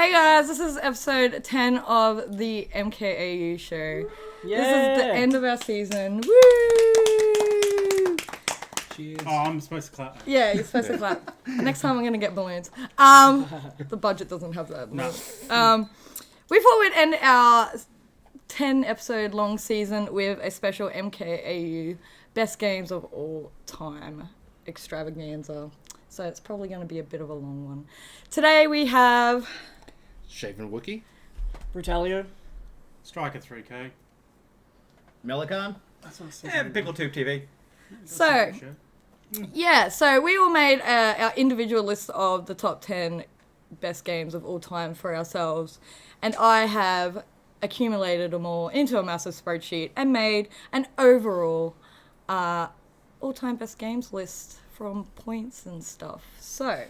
Hey guys, this is episode 10 of the MKAU show. Yeah. This is the end of our season. Woo! Cheers. Oh, I'm supposed to clap. Yeah, you're supposed to clap. Next time I'm going to get balloons. The budget doesn't have that. No. We thought we'd end our 10 episode long season with a special MKAU Best Games of All Time extravaganza. So it's probably going to be a bit of a long one. Today we have... Shaven Wookie. Brutalio. Striker 3K. Melican. PickleTube TV. So we all made our individual list of the top 10 best games of all time for ourselves. And I have accumulated them all into a massive spreadsheet and made an overall all-time best games list from points and stuff. So,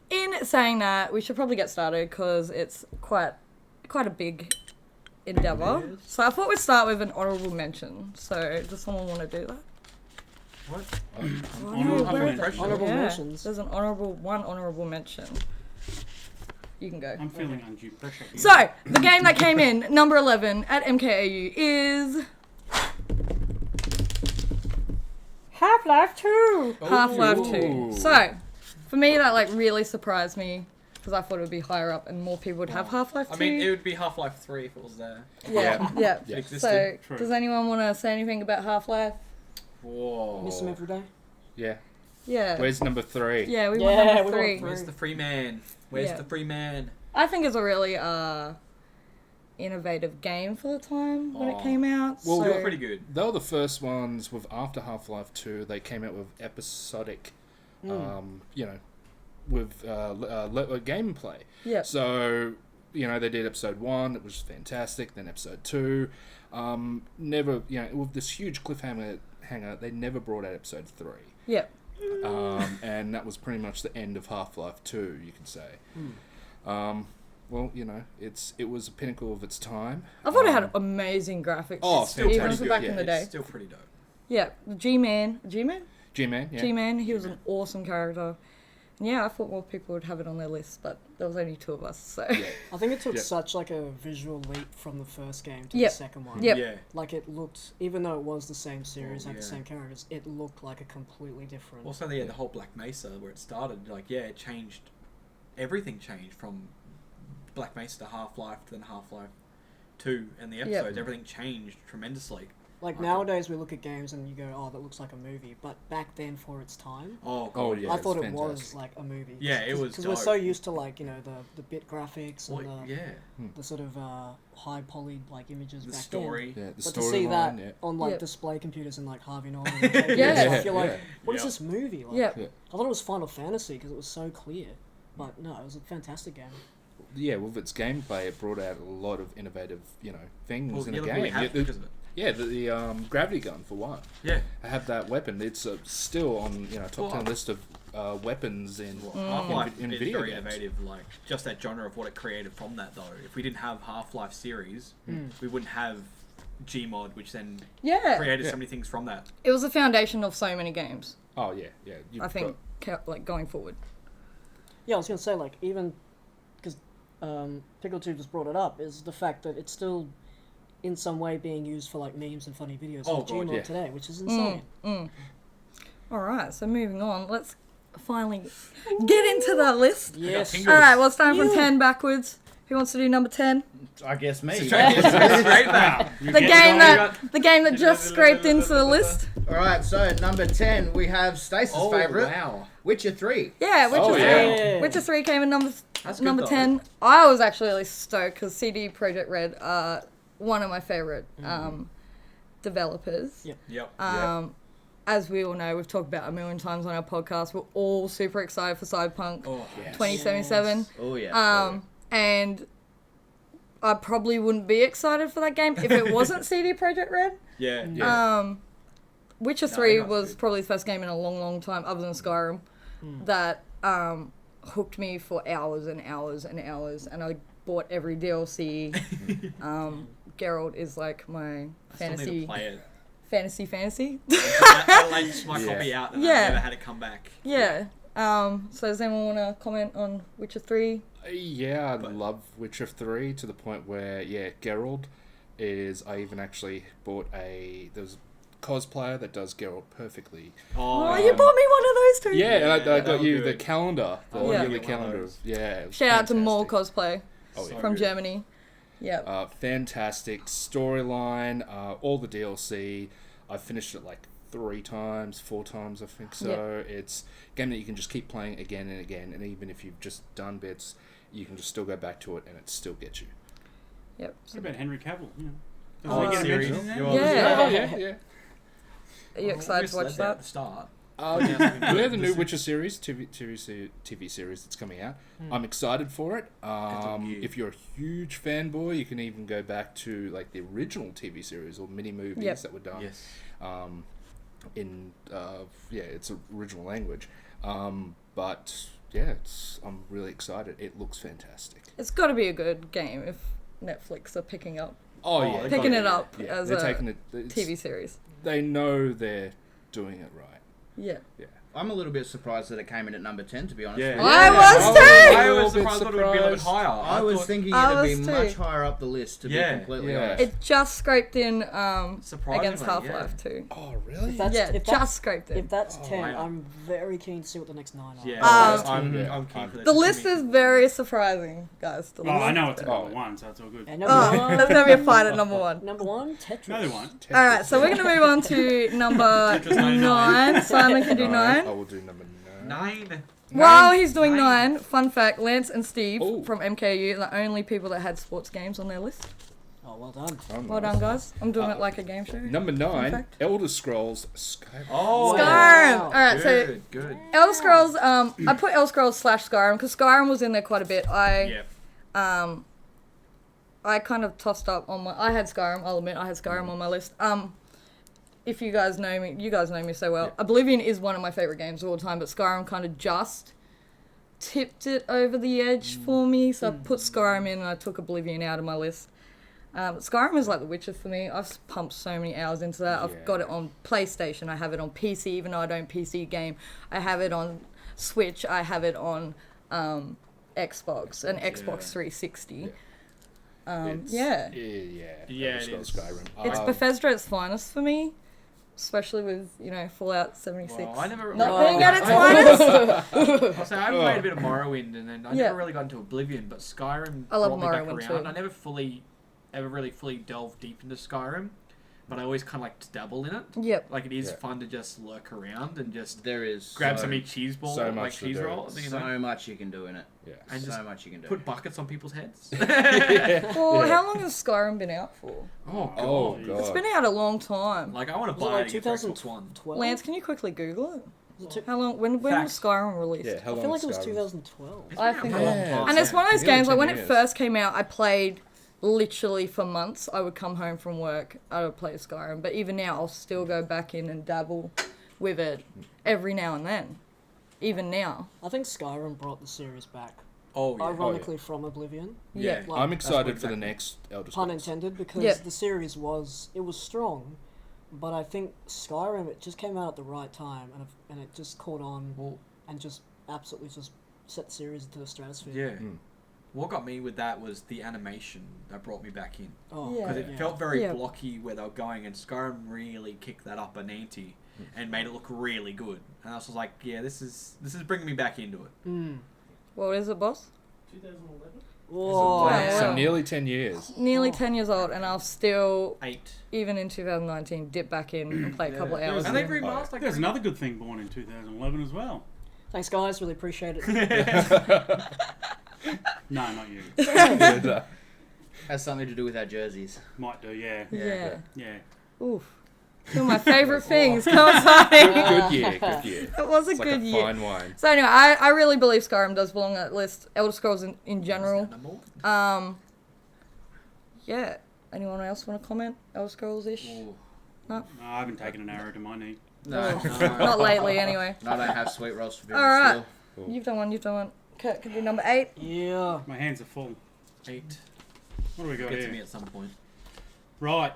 in saying that, we should probably get started because it's quite a big endeavour. So I thought we'd start with an honourable mention. So does someone want to do that? What? Honourable mentions. There's an honourable mention. You can go. I'm feeling undue pressure here. So, the game that came in, number 11 at MKAU is... Half-Life 2! Half-Life 2. So, for me, that really surprised me because I thought it would be higher up and more people would have Half-Life 2. I mean, it would be Half-Life 3 if it was there. Yeah. So, True. does anyone want to say anything about Half-Life? Whoa. Miss them every day. Yeah. Yeah. Where's number 3? Yeah, we want number 3. Where's the free man? Where's the free man? I think it's a really innovative game for the time when it came out. Well, They were pretty good. They were the first ones with after Half-Life 2. They came out with episodic, with gameplay. Yeah. So, they did episode 1. It was fantastic. Then episode 2. Never, with this huge cliffhanger, they never brought out episode 3. Yeah. And that was pretty much the end of Half-Life 2, you could say. Well, it was a pinnacle of its time. I thought it had amazing graphics. Oh, still even pretty for good. back in the day. It's still pretty dope. Yeah, G-Man, G-Man, yeah. G-Man, he was an awesome character. And yeah, I thought more people would have it on their list, but there was only 2 of us, so... Yeah. I think it took such a visual leap from the first game to Yep. the second one. Yep. Yeah. It looked, even though it was the same series, had the same characters, it looked like a completely different... Also, the whole Black Mesa where it started, it changed. Everything changed from Black Mesa to Half-Life to then Half-Life 2 and the episodes. Everything changed tremendously. Nowadays we look at games and you go, oh, that looks like a movie. But back then, for its time, Yeah, I thought it fantastic. was like a movie. Yeah, it was because we're so used to the bit graphics and the sort of high polyed images The back story. then. Yeah, the But to see that on display computers in Harvey Norman, and I feel what is this movie? I thought it was Final Fantasy because it was so clear. But no, it was a fantastic game. Yeah, with its gameplay, it brought out a lot of innovative, things in the We game. have because of it. Yeah, the gravity gun, for one. Yeah. I have that weapon. It's still on, top 10 list of weapons in Half-Life in is video very games. innovative, just that genre of what it created from that, though. If we didn't have Half-Life series, we wouldn't have Gmod, which then created so many things from that. It was the foundation of so many games. Oh, yeah. I think, going forward. Yeah, I was going to say, even... Because PickleTube just brought it up, is the fact that it's still... in some way being used for memes and funny videos on Gmod today, which is insane. Alright, so moving on, let's finally get into the list. Yes. Alright, well it's time from 10 backwards. Who wants to do number 10? I guess me. Straight back. The game that just scraped into the list. Alright, so number 10, we have Stace's favourite, Wow. Witcher 3. Yeah, Witcher 3. yeah. Witcher 3 came in number good, 10. I was actually really stoked because CD Projekt Red are one of my favourite developers. Yep. As we all know, we've talked about a million times on our podcast, we're all super excited for Cyberpunk 2077. Yes. Oh, yeah. And I probably wouldn't be excited for that game if it wasn't CD Projekt Red. Yeah. Witcher 3 was probably the first game in a long, long time, other than Skyrim, that hooked me for hours and hours and hours, and I bought every DLC. Geralt is my fantasy. Fantasy. I lent my copy out and I never had it come back. Yeah. So does anyone want to comment on Witcher 3? Yeah, I love Witcher 3 to the point where, Geralt is... I even actually bought there's a cosplayer that does Geralt perfectly. Oh, you bought me one of those too. Yeah, and I got you good. the calendar. The Yeah. yearly calendar. Yeah. it was Shout out to More fantastic. Cosplay Oh, yeah. from good. Germany. Yep. Fantastic storyline, all the DLC. I finished it like 4 times, I think so. It's a game that you can just keep playing again and again, and even if you've just done bits, you can just still go back to it and it still gets you. Yep. What about Henry Cavill? Oh, Does he get a series. mention in You're there? on the Yeah. series. yeah. Are you excited to We watch said at that? the start. We have the new Witcher series, TV series that's coming out. I'm excited for it. you. If you're a huge fanboy, you can even go back to like the original TV series or mini movies that were done. Yes. In its original language. But yeah, I'm really excited. It looks fantastic. It's got to be a good game if Netflix are picking up Yeah, picking it yeah, up yeah. as They're a taking it. TV series. They know they're doing it right. Yeah. Yeah. I'm a little bit surprised that it came in at number 10, to be honest. Yeah. with you. I was too! I was a little bit surprised that it would be a little bit surprised. higher. I was thought- thinking I it'd be was much too. higher up the list, to Yeah, be completely yeah. honest. It just scraped in Surprisingly, against Half-Life 2. Oh, really? If that's, Yeah, if just that's, scraped in. if that's 10, wow. I'm very keen to see what the next 9 are. Yeah, Um, I'm keen for this. The It's list gonna is be- very surprising, guys. The Oh, I list. know it's Oh. number one, so it's all good. And number Oh, one, there's going to be a fight at number 1. number 1, Tetris. Another one. Alright, so we're going to move on to number Tetris 99. 9. Simon can do I 9. will do number 9. 9. While he's doing Nine. 9, fun fact, Lance and Steve Ooh. from MKAU are the only people that had sports games on their list. Oh, well done. Oh, Well nice. done, guys. I'm doing it like a game show. Number 9, fact. Elder Scrolls Skyrim. Oh, Skyrim! Wow. Alright, so Good, good. Elder Scrolls, I put Elder Scrolls / Skyrim because Skyrim was in there quite a bit. I kind of tossed up on I had Skyrim, I'll admit, I had Skyrim on my list. If you guys know me so well. Yeah. Oblivion is one of my favorite games of all time, but Skyrim kind of just tipped it over the edge for me, so I put Skyrim in and I took Oblivion out of my list. Skyrim is like The Witcher for me. I've pumped so many hours into that. Yeah. I've got it on PlayStation. I have it on PC, even though I don't PC game. I have it on Switch. I have it on Xbox and Xbox 360. Yeah. Yeah. Yeah, Elder it Scrolls is. Skyrim. It's Bethesda at its finest for me, especially with, Fallout 76. Well, I never. Not well, being at its I- finest. I'll say I played a bit of Morrowind, and then I Yeah. never really got into Oblivion, but Skyrim I love brought me back Morrowind around. too. I never ever really fully delved deep into Skyrim, but I always kind of like to dabble in it. Yep. Like it is Yeah. fun to just lurk around and just There is grab so, some cheese ball, so like much to cheese do. roll, you know, so much you can do in it. Yeah. and so just much you can do. put buckets on people's heads. Well, Yeah. how long has Skyrim been out for? Oh god! Oh, God. It's been out a long time. Like I want to Was it buy like it again for Xbox One. 2012? Lance, can you quickly Google it? Was it two- How long? When was Facts. Skyrim released? Yeah, how I long feel like it was Skyrim? 2012. It's I been out think for a it long is. time. And it's one of those Nearly games, like 10 when it years. first came out, I played literally for months. I would come home from work, I would play Skyrim. But even now, I'll still go back in and dabble with it every now and then. Even now. I think Skyrim brought the series back. Oh yeah. Ironically from Oblivion. Yeah. Like, I'm excited what for the exactly- next Elder pun Scrolls. intended, because Yep. the series was strong, but I think Skyrim, it just came out at the right time, and it just caught on Well, and just absolutely just set the series into the stratosphere. yeah. Mm. What got me with that was the animation that brought me back in. Oh, Yeah. Because it felt very Yeah. blocky where they were going, and Skyrim really kicked that up an ante and made it look really good. And I was just like, yeah, this is bringing me back into it. Mm. What is it, boss? 2011. Whoa. Wow. So nearly 10 years. Nearly Oh. 10 years old, and I'll still, 8. even in 2019, dip back in and play a couple of Yeah. hours. And they've in. remastered like There's another good thing born in 2011 as well. Thanks, guys. Really appreciate it. No, not you. Has something to do with our jerseys. Might do, yeah. Yeah. Yeah. Oof. Two of my favourite things. Come on, Sonny. Good year, good year. It was a It's like good a year. fine wine. So anyway, I really believe Skyrim does belong on that list. Elder Scrolls in general. Yeah. Anyone else want to comment? Elder Scrolls-ish? No, I haven't taken an arrow to my knee. No, Not lately, ananyway. I don't have sweet rolls for people Alright. still. You've done one. Kurt can do number 8. Yeah. My hands are full. 8. What do we got Get to me here? at some point. Right.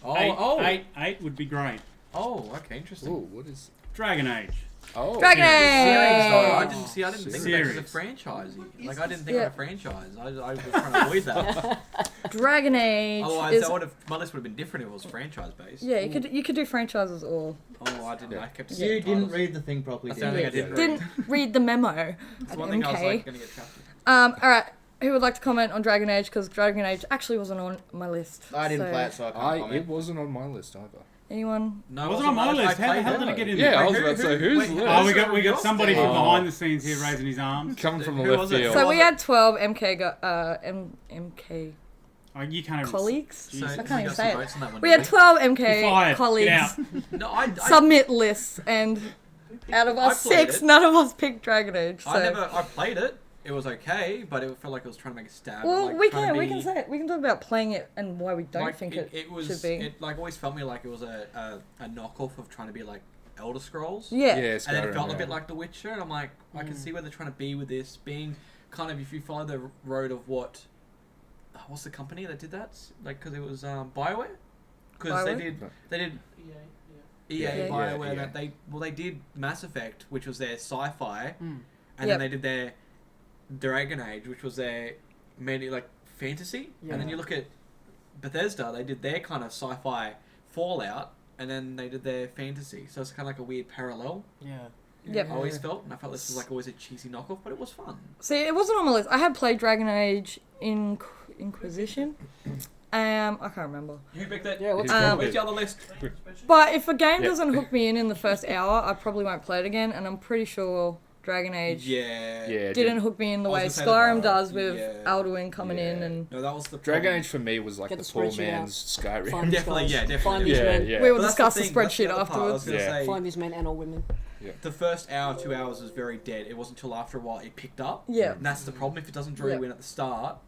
Oh, Eight, oh, eight would be great. oh, okay, interesting. Ooh, what is... Dragon Age. Oh, Dragon series. Age! I didn't think of that as a Series. franchise. Like, I didn't think of a franchise. I was trying to avoid that. Dragon Age Otherwise, is... my list would have been different if it was franchise based. Yeah, you could do franchises or... Oh, I didn't. I kept You saying didn't titles. read the thing properly. That's the only did thing I you? didn't Didn't read the memo That's at one thing I was like MK. going to get trapped in. Alright, who would like to comment on Dragon Age? Because Dragon Age actually wasn't on my list. I didn't play it, so I can't It comment. wasn't on my list either. Anyone? No, It wasn't on my list. How the hell did it get in there? Yeah, I was about to say, who's wait, list? Oh, we got somebody from Oh. behind the scenes here raising his arms. Coming from the Who left was it? field. So was we it? had 12 MK Oh, you can't even... colleagues. So, I we can't even got say some it. votes on that one, We didn't had 12 MK You're fired. Get colleagues out. No, I submit lists, and out of us I played 6, it. none of us picked Dragon Age. So. I played it. It was okay, but it felt like it was trying to make a stab. Well, like, we trying to can be- say it. We can talk about playing it and why we don't like, think it was. should be. It like always felt me like it was a knockoff of trying to be like Elder Scrolls. Yeah. Yeah, And then it Skyrim, felt a yeah. bit like The Witcher, and I'm like, I can see where they're trying to be with this, being kind of, if you follow the road of what's the company that did that? Like, because it was BioWare? Because they BioWare? did EA, Yeah, BioWare, yeah. they did Mass Effect, which was their sci-fi, and Yep. then they did their Dragon Age, which was their mainly like fantasy, Yeah. and then you look at Bethesda, they did their kind of sci-fi Fallout, and then they did their fantasy, so it's kind of like a weird parallel. Yeah. Yep. I always felt, and I felt this was like always a cheesy knockoff, but it was fun. See, it wasn't on my list. I had played Dragon Age Inquisition. I can't remember. You picked that? Yeah, let's Where's the other list? But if a game Yep. doesn't hook me in the first hour, I probably won't play it again. And I'm pretty sure Dragon Age Yeah. Yeah, didn't hook me in the I was way gonna say Skyrim that. does with Yeah. Alduin coming in Yeah. and No, that was the Dragon problem. Age for me was like Get the the poor spreadsheet man's out. Skyrim. Find Definitely, these yeah, guys. definitely. Find these Yeah, men. yeah. we will But that's discuss the thing, that's spreadsheet other part. I was afterwards. gonna Yeah. say, Find these men and or women. the first hour, 2 hours was very dead. It wasn't until after a while it picked up. Yeah. And that's the problem. If it doesn't draw Yeah. you in at the start,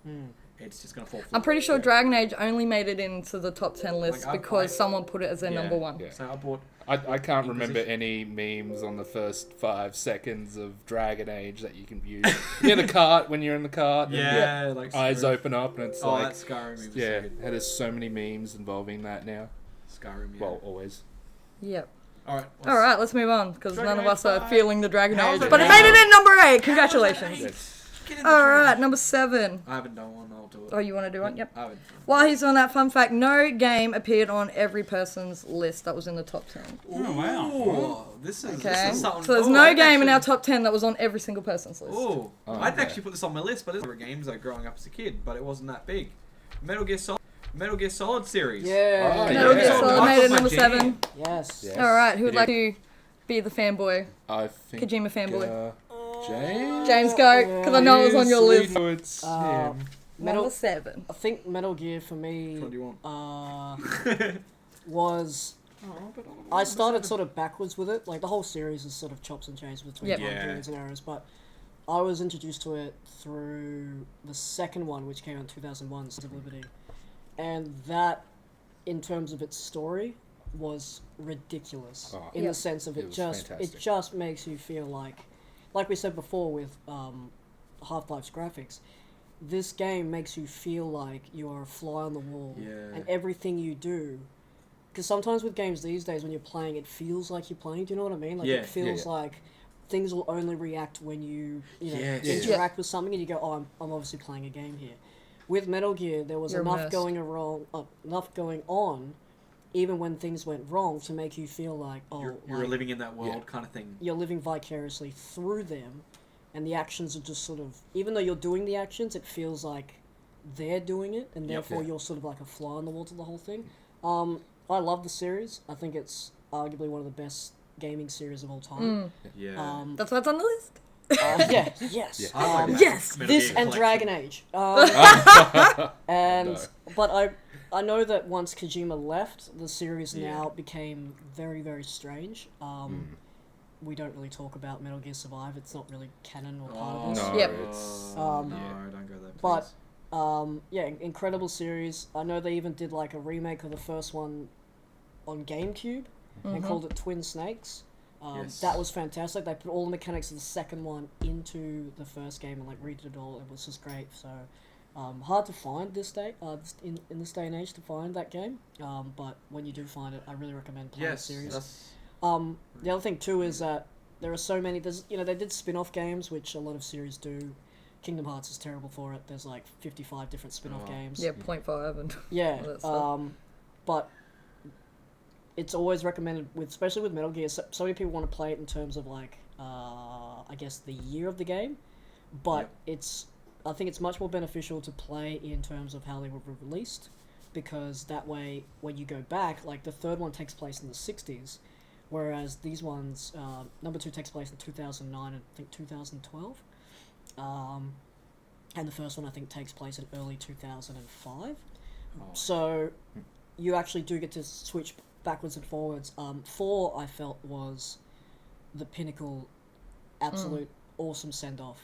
it's just going to fall flat. I'm pretty sure Dragon Age only made it into the top 10 list Like, because I- someone put it as their Yeah, number one. yeah. So I bought... I can't remember Inquisition. any memes on the first 5 seconds of Dragon Age that you can use. In the cart, when you're in the cart, and Yeah, like... your eyes Skyrim. open up, and it's Oh, like... that Skyrim meme was Yeah, so good. there's so many memes involving that now. Skyrim, yeah. Well, always. Yep. Alright. Alright, let's move on because Dragon none of Age us are 5. feeling the Dragon How's Age. it But it now? made it in number 8. Congratulations. Yes. Alright, number 7. I haven't done one, I'll do it. Oh, you want to do one? Yep. I haven't. While he's on that, fun fact, no game appeared on every person's list that was in the top 10. Oh, wow. Ooh, this is Okay? something... So there's oh, no I'd game in our actually- top 10 that was on every single person's list. Oh, Oh, I'd okay. actually put this on my list, but it's were games I growing up as a kid, but it wasn't that big. Metal Gear Solid series. Yeah. Oh, Metal Gear yeah. Solid I made thought it my number jam. 7. Yes. Yes. Alright, who would It like is. to be the fanboy? I think... Kojima fanboy. James? James, go, because I know it was on your Please, list. we know it's Uh, him. Metal. Number 7. I think Metal Gear for me What do you want? was. I started sort of backwards with it. Like the whole series is sort of chops and changes between Yep. wrongs and errors, but I was introduced to it through the second one, which came out in 2001, Sons of Liberty, and that, in terms of its story, was ridiculous Oh. in Yep. the sense of It it was just fantastic. it just makes you feel like we said before with Half-Life's graphics. This game makes you feel like you are a fly on the wall, Yeah. and everything you do. Because sometimes with games these days, when you're playing, it feels like you're playing. Do you know what I mean? Like Yeah, it feels yeah. like things will only react when you Yes. interact with something, and you go, "Oh, I'm obviously playing a game here." With Metal Gear, there was You're enough immersed. enough going on, even when things went wrong, to make you feel like, oh, You're like, living in that world Yeah. kind of thing. you're living vicariously through them, and the actions are just sort of, even though you're doing the actions, it feels like they're doing it, and Yep. therefore Yeah. you're sort of like a fly on the wall to the whole thing. I love the series. I think it's arguably one of the best gaming series of all time. Yeah. That's what's on the list? Yeah, yes. Yeah. I like yes, Metal This Gear and Collection. Dragon Age. And No. but I know that once Kojima left, the series Yeah. now became very, very strange. We don't really talk about Metal Gear Survive. It's not really canon or part of this. No, Yep. it's... Um, no, don't go there. but please. yeah, incredible series. I know they even did like a remake of the first one on GameCube and called it Twin Snakes. Yes. That was fantastic. They put all the mechanics of the second one into the first game and like redid it all. It was just great. So hard to find this day in this day and age to find that game. But when you do find it, I really recommend playing yes, the series. that's The other thing too is that there are so many. There's they did spin-off games, which a lot of series do. Kingdom Hearts is terrible for it. There's like 55 different spin-off games. Yeah, 0.5 and Yeah, all that stuff. but it's always recommended especially with Metal Gear. So many people want to play it in terms of like, I guess the year of the game, but I think it's much more beneficial to play in terms of how they were released, because that way when you go back, like the third one takes place in the 60s, whereas these ones, number 2 takes place in 2009 and I think 2012. And the first one I think takes place in early 2005. So you actually do get to switch backwards and forwards. 4 I felt was the pinnacle, absolute awesome send-off.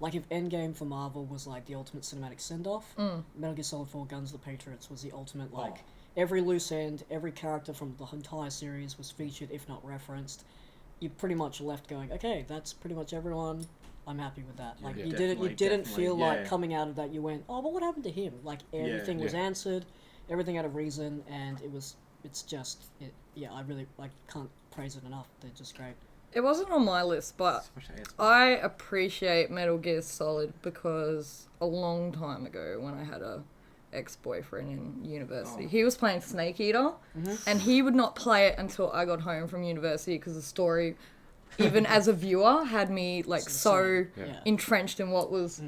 Like if Endgame for Marvel was like the ultimate cinematic send-off, Metal Gear Solid 4 Guns of the Patriots was the ultimate, like every loose end, every character from the entire series was featured, if not referenced. You pretty much left going, okay, that's pretty much everyone. I'm happy with that. Like you didn't feel like coming out of that you went, oh, but what happened to him? Like everything was answered, everything had a reason, and I really can't praise it enough. They're just great. It wasn't on my list, but I appreciate Metal Gear Solid because a long time ago when I had a ex-boyfriend in university, he was playing Snake Eater, and he would not play it until I got home from university because the story, even as a viewer, had me like so entrenched in what was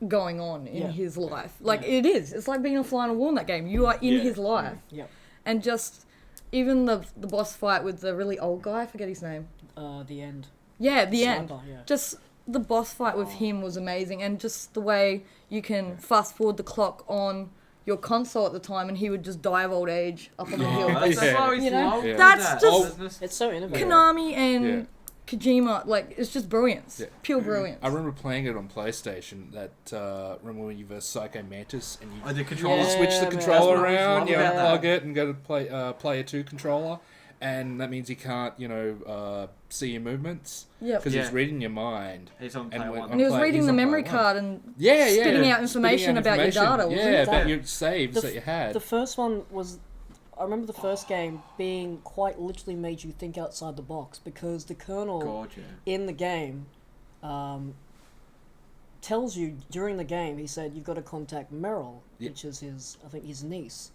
going on in his life. Like it's like being a fly on a wall in that game. You are in his life, and just even the boss fight with the really old guy, I forget his name. The end. Yeah, the Sniper, end. yeah. Just the boss fight with him was amazing, and just the way you can fast forward the clock on your console at the time, and he would just die of old age up on the hill. That's what I always loved with That's that. just It's so innovative. Konami and Kojima, like it's just brilliance, pure brilliance. I remember playing it on PlayStation. Remember when you versed Psycho Mantis and you the controller. switch the man. controller That's what I around, love you about unplug that. it and go to player 2 controller, and that means you can't, see your movements because he's reading your mind. He's on And player when- one. And he was reading he's the on memory player one. card and Spitting spitting out information about your data, wasn't it? about your saves that you had. The first one was, I remember the first game being quite literally made you think outside the box, because the colonel in the game tells you during the game, he said, you've got to contact Meryl, which is his niece.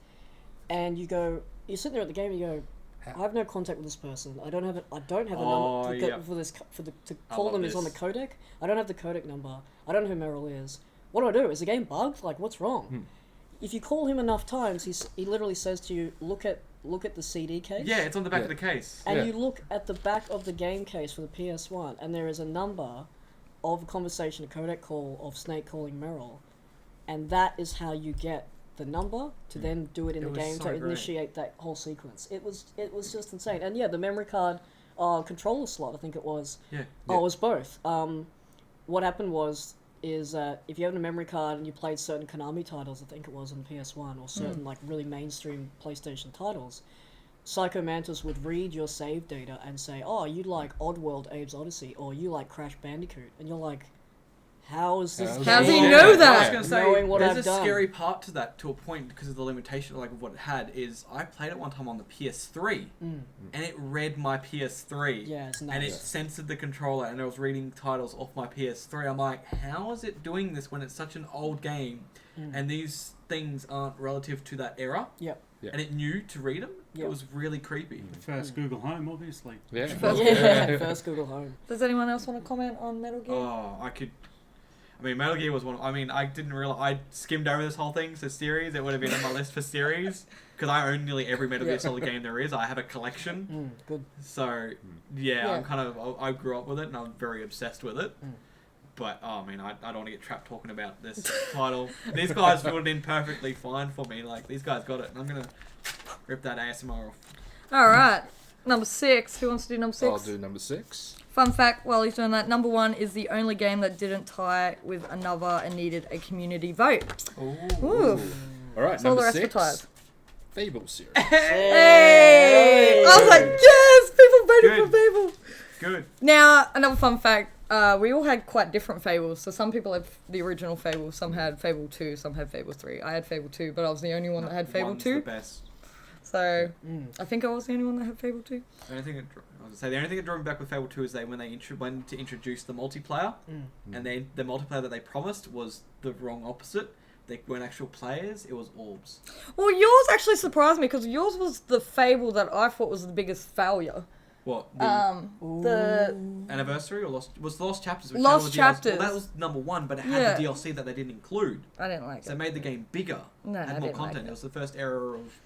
And you're sitting there at the game and you go, I have no contact with this person. I don't have a number to call them is on the codec. I don't have the codec number. I don't know who Meryl is. What do I do? Is the game bugged? Like, what's wrong? If you call him enough times, he literally says to you, look at the CD case. Yeah, it's on the back of the case. And you look at the back of the game case for the PS1, and there is a number of a conversation, a codec call of Snake calling Meryl, and that is how you get the number to then do it in the game to initiate that whole sequence. It was just insane. And the memory card controller slot, I think it was. It was both. What happened is if you have a memory card and you played certain Konami titles, I think it was on PS1, or certain like really mainstream PlayStation titles, Psycho Mantis would read your save data and say, oh, you like Oddworld Abe's Odyssey, or you like Crash Bandicoot, and you're like, how's he know that? I was going to say, Knowing what there's I've a done. scary part to that, to a point, because of the limitation of what it had, is I played it one time on the PS3, and it read my PS3, and it censored the controller, and it was reading titles off my PS3. I'm like, how is it doing this when it's such an old game, and these things aren't relative to that era? And it knew to read them? It was really creepy. First Google Home, obviously. First Google Home. Does anyone else want to comment on Metal Gear? Metal Gear was one. I didn't realize. I skimmed over this whole thing. So series, it would have been on my list for series because I own nearly every Metal Gear Solid game there is. I have a collection. Good. So I'm kind of. I grew up with it and I'm very obsessed with it. But I don't want to get trapped talking about this title. These guys filled it in perfectly fine for me. Like these guys got it, and I'm gonna rip that ASMR off. All right, number 6. Who wants to do number 6? I'll do number 6. Fun fact, while he's doing that, number 1 is the only game that didn't tie with another and needed a community vote. Ooh. All right, So all the number rest were 6. ties. Fable series. Hey! I was like, yes! People voted for Fable! Good. Now, another fun fact, we all had quite different Fables. So some people had the original Fable, some had Fable 2, some had Fable 3. I had Fable 2, but I was the only one that had Fable One's 2. the best. So I think I was the only one that had Fable 2. The only thing that drew me back with Fable 2 is when they went to introduce the multiplayer, and the multiplayer that they promised was the wrong opposite. They weren't actual players, it was orbs. Well, yours actually surprised me because yours was the Fable that I thought was the biggest failure. What? The Anniversary or Lost Chapters? Which Lost Chapters. Well, that was number 1, but it had the DLC that they didn't include. I didn't like So it. it made the game bigger. No, I had more didn't content. like it. It was the first era of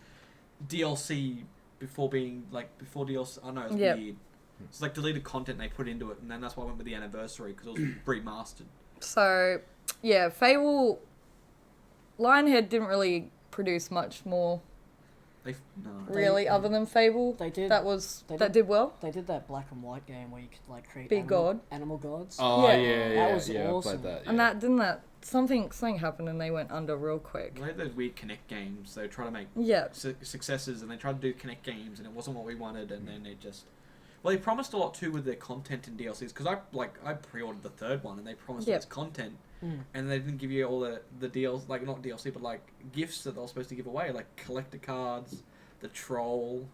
DLC before DLC. I know, it was Yep. weird. It's like deleted content they put into it, and then that's why I went with the Anniversary, because it was remastered. So, yeah, Fable... Lionhead didn't really produce much more, really, other than Fable. They did. That did well. They did that black and white game where you could like create animal gods. Oh Yeah. yeah, That was I awesome. played that. And Yeah. something happened and they went under real quick. They had those weird Connect games. They try to make Yeah. successes, and they tried to do Connect games, and it wasn't what we wanted, and then it just... Well, they promised a lot too with their content and DLCs, because I pre-ordered the third one, and they promised all this content, and they didn't give you all the deals, like not DLC, but like gifts that they were supposed to give away, like collector cards, the troll,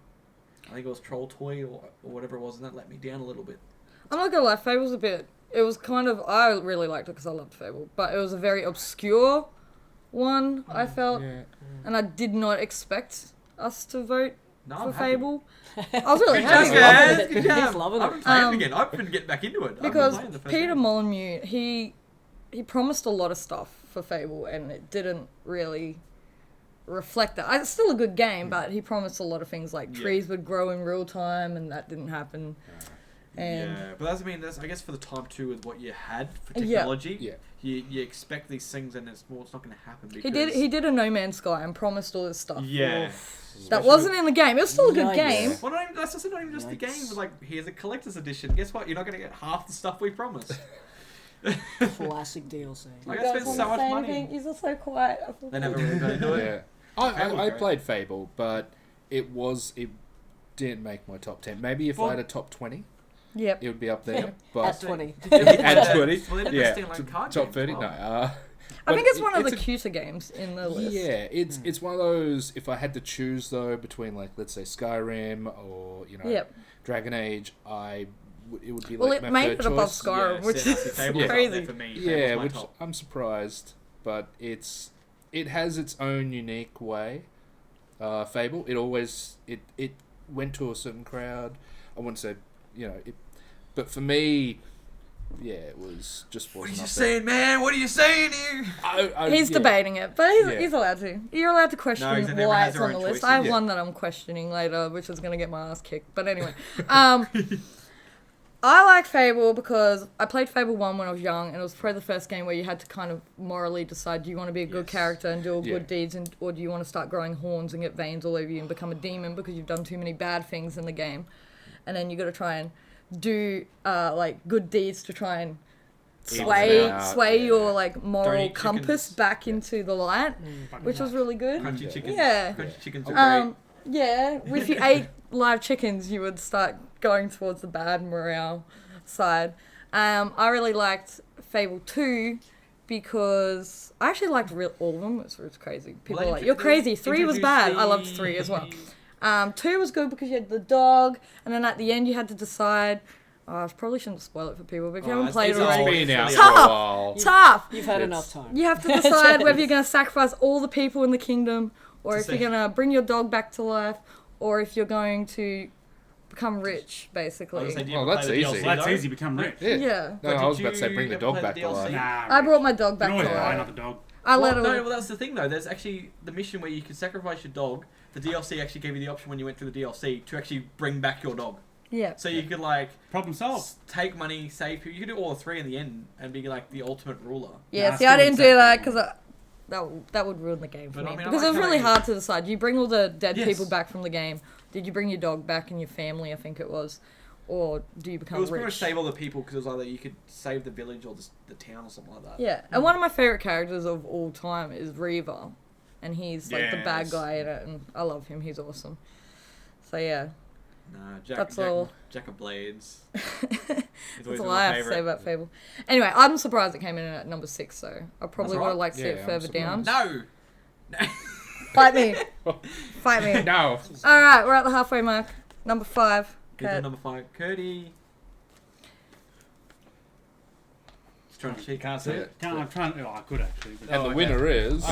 I think it was troll toy or whatever it was, and that let me down a little bit. I'm not gonna lie, Fable's a bit... It was kind of... I really liked it because I loved Fable, but it was a very obscure one, I felt, and I did not expect us to vote for Fable. I was really happy. Guys, good He's job. loving I've it. been playing it again. I've been getting back into it. Because Peter Molyneux, he promised a lot of stuff for Fable, and it didn't really reflect that. It's still a good game, but he promised a lot of things like trees would grow in real time, and that didn't happen. And but that's I guess for the time too with what you had for technology, you expect these things, and it's not going to happen. Because he did a No Man's Sky and promised all this stuff. Yeah. That wasn't in the game. It was still a good Yikes. game. Well, that's also not even just the game. But like, here's a collector's edition. Guess what? You're not going to get half the stuff we promised. Classic DLC. Like, I spent so much money. You're so quiet. They never really got into it. Yeah, I great. played Fable, but it didn't make my top 10. Maybe if I had a top 20, Yep. it would be up there. But At 20. at 20, Well, they did yeah, this thing like card top games 30. as No, well. I think it's one of the it's cuter games in the list. Yeah, it's one of those. If I had to choose though between like let's say Skyrim or Dragon Age, it would be like it my made third it above choice. Skyrim, which is Fable's up crazy. there for me. Yeah, Fable's my which top. I'm surprised, but it has its own unique way. Fable, it went to a certain crowd. I wouldn't say but for me, yeah, it was just What are wasn't you up saying, man? What are you saying here? there. He's debating it, but he's allowed to. You're allowed to No, question everyone why has it's their on the own list. choices. I have Yeah. one that I'm questioning later, which is going to get my ass kicked. But anyway, I like Fable because I played Fable 1 when I was young, and it was probably the first game where you had to kind of morally decide, do you want to be a good character and do all good deeds, or do you want to start growing horns and get veins all over you and become a demon because you've done too many bad things in the game. And then you got to try and do like good deeds to try and sway your like moral eat compass chickens. back into the light, which was really good. Crunchy chickens. Yeah. Crunchy chickens are great. Yeah, if you ate live chickens, you would start going towards the bad morale side. I really liked Fable 2 because I actually liked all of them. It was crazy. People were like, you're crazy. 3 was bad. I loved 3 as well. 2 was good because you had the dog, and then at the end you had to decide... I probably shouldn't spoil it for people, but if you haven't played it already... It's been out for a Tough! while. Tough! You've had enough time. You have to decide whether you're going to sacrifice all the people in the kingdom, or if you're going to bring your dog back to life, or if you're going to become rich, basically. Oh, that's easy. That's easy. Become rich. Yeah. No, I was about to say bring the dog back to life. Nah, I brought my dog you back can to always buy life. another dog. I Well, let no, her... well, that's the thing though. There's actually the mission where you can sacrifice your dog. The DLC actually gave you the option when you went through the DLC to actually bring back your dog. Yeah. So you could like Problem solved. take money, save people. You could do all 3 in the end and be like the ultimate ruler. Yeah, Nah, see, I still didn't do accept that it. because that would ruin the game for But me. I mean, I Because it like was how really they- hard to decide. Do you bring all the dead Yes. people back from the game? Did you bring your dog back and your family, I think it was? Or do you It become was pretty much rich? save all the people because it was either you could save the village or the town or something like that. Yeah, and one of my favourite characters of all time is Reaver. And he's like the bad Yes. guy in it, and I love him. He's awesome. So yeah, Nah, That's all. Jack of Blades. that's all I have to say about Fable. Anyway, I'm surprised it came in at number 6, so I probably That's would have right. liked to see Yeah, it I'm further down. No! Fight me. Fight me. No. All right, we're at the halfway mark. Number 5. Who's Kurt. on number 5? Cody. Just trying to cheat. Can't see it. I'm trying. Oh, I could actually. But And the winner is.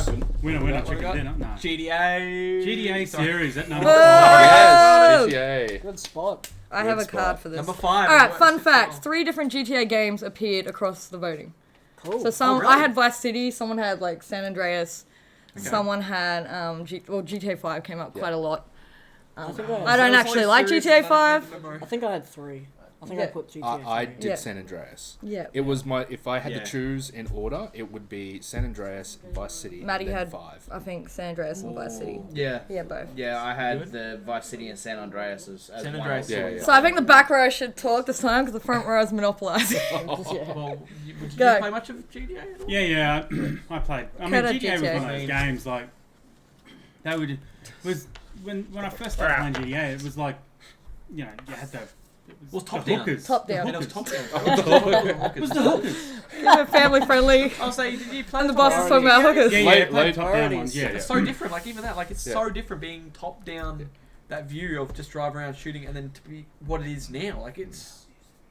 winner, What we chicken got? dinner. No. GTA. GTA Sorry. series at number Whoa! 5. Yes, GTA. Good spot. I have a Good card spot. for this. Number 5. All right, fun fact: 3 different GTA games appeared across the voting. Cool. So some, really? I had Vice City. Someone had like San Andreas. Okay. Someone had GTA 5 came up quite a lot. I think I don't actually like GTA 5. I think I had 3. I think I Yeah. put GTA 3. I did Yeah. San Andreas. Yeah. It was my. If I had Yeah. to choose in order, it would be San Andreas, Vice City, Maddie and then had 5. I think San Andreas and Vice City. Yeah. Yeah, both. Yeah, I had Good. the Vice City and San Andreas as San one. Andreas. Yeah. So I think the back row should talk this time because the front row is monopolising. Yeah. Well, did you Go. play much of GTA at all? Yeah. I played. I mean, Kurt had GTA was GTA. one of those games like that would was when I first started playing GTA. It was like you had the. It Was top the down. hookers. Top The down. And it was hookers. top down. It was the hookers. Family friendly. I'll say, did you play And the top boss is down? talking about hookers. Yeah, Late- I played late top down priorities. ones. Yeah, It's so different. Like even that, like it's Yeah. so different being top down, that view of just drive around shooting, and then to be what it is now. Like it's.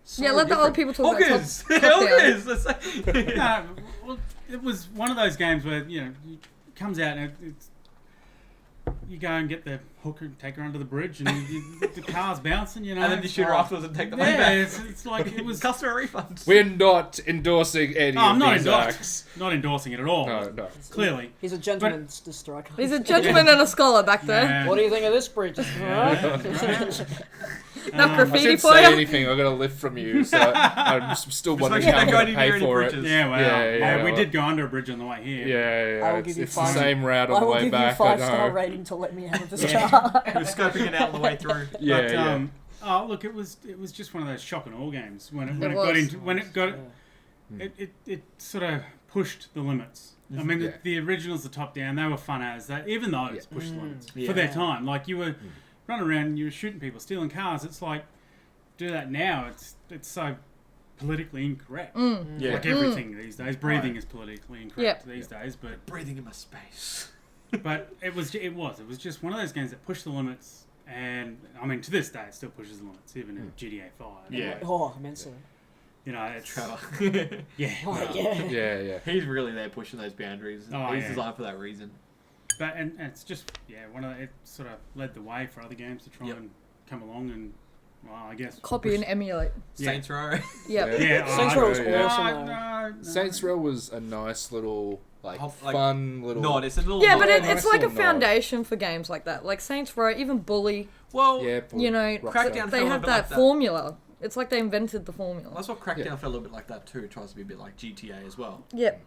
So Yeah, let the old different. people talk about Hookers. top down. Hookers. Let's say. No, well, it was one of those games where it comes out and it's you go and get the hooker, take her under the bridge, and the car's bouncing, And then you shoot her afterwards and take the money Yeah, back. it's like it was. Customer refunds. We're not endorsing any I'm of not these endorsing, acts. not endorsing it at all. No. Clearly. He's a gentleman's striker. He's a gentleman and a scholar back there. Yeah. What do you think of this bridge? Enough I graffiti shouldn't for say you. anything. I got a lift from you, so I'm still wondering making how I'm them going go to near pay any for it. bridges. Yeah, well, Yeah, we well- did go under a bridge on the way here. Yeah. I will It's, give you it's the 5. same route I on the will way give you back. 5-star I know. rating to let me out of this Yeah. car. We're scoping it out on the way through. Yeah, But, yeah. oh look, it was just one of those shock and awe games when it was. got into when it got Yeah. it sort of pushed the limits. I mean, Yeah. the originals, the top down, they were fun as that. Even those pushed the limits Yeah. for their time. Like you were running around, you were shooting people, stealing cars. It's like do that now. It's so politically incorrect. Yeah. Like everything these days, breathing is politically incorrect Yep. these days. But Breathing in my space. it was just one of those games that pushed the limits. And I mean, to this day, it still pushes the limits, even in GTA 5. Yeah. Like, Oh, immensely. it's Trevor. yeah. Oh, well, yeah. Yeah. He's really there pushing those boundaries. Oh, He's yeah. designed for that reason. But and it's just it sort of led the way for other games to try Yep. and come along and I guess Copy and emulate. Yeah. Saints Row. Yep. Yeah, Saints Row was yeah. awesome. No. Saints Row was a nice little, like Like, fun little. No, it's a little. Yeah, but Yeah, it's nice like a little nod. foundation for games like that. Like Saints Row, even Bully, Well, Yeah, you know, Rockstar. Crackdown they felt a have bit that like that. formula. It's like they invented the formula. that's what Crackdown Yeah. felt a little bit like that too. It tries to be a bit like GTA as well. Yep.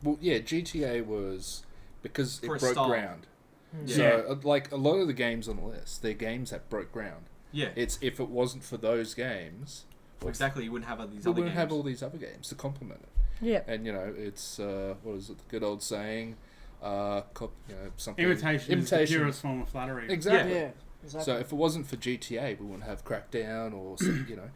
Well, yeah, GTA was because For a it broke style. ground. Yeah. So, like a lot of the games on the list, they're games that broke ground. Yeah. It's if it wasn't for those games, Well, exactly. You wouldn't have these we other wouldn't games. have all these other games to complement it. Yep. And it's what is it? The good old saying, something. Imitation is the purest form of flattery. Exactly. Yeah, exactly. So if it wasn't for GTA, we wouldn't have Crackdown or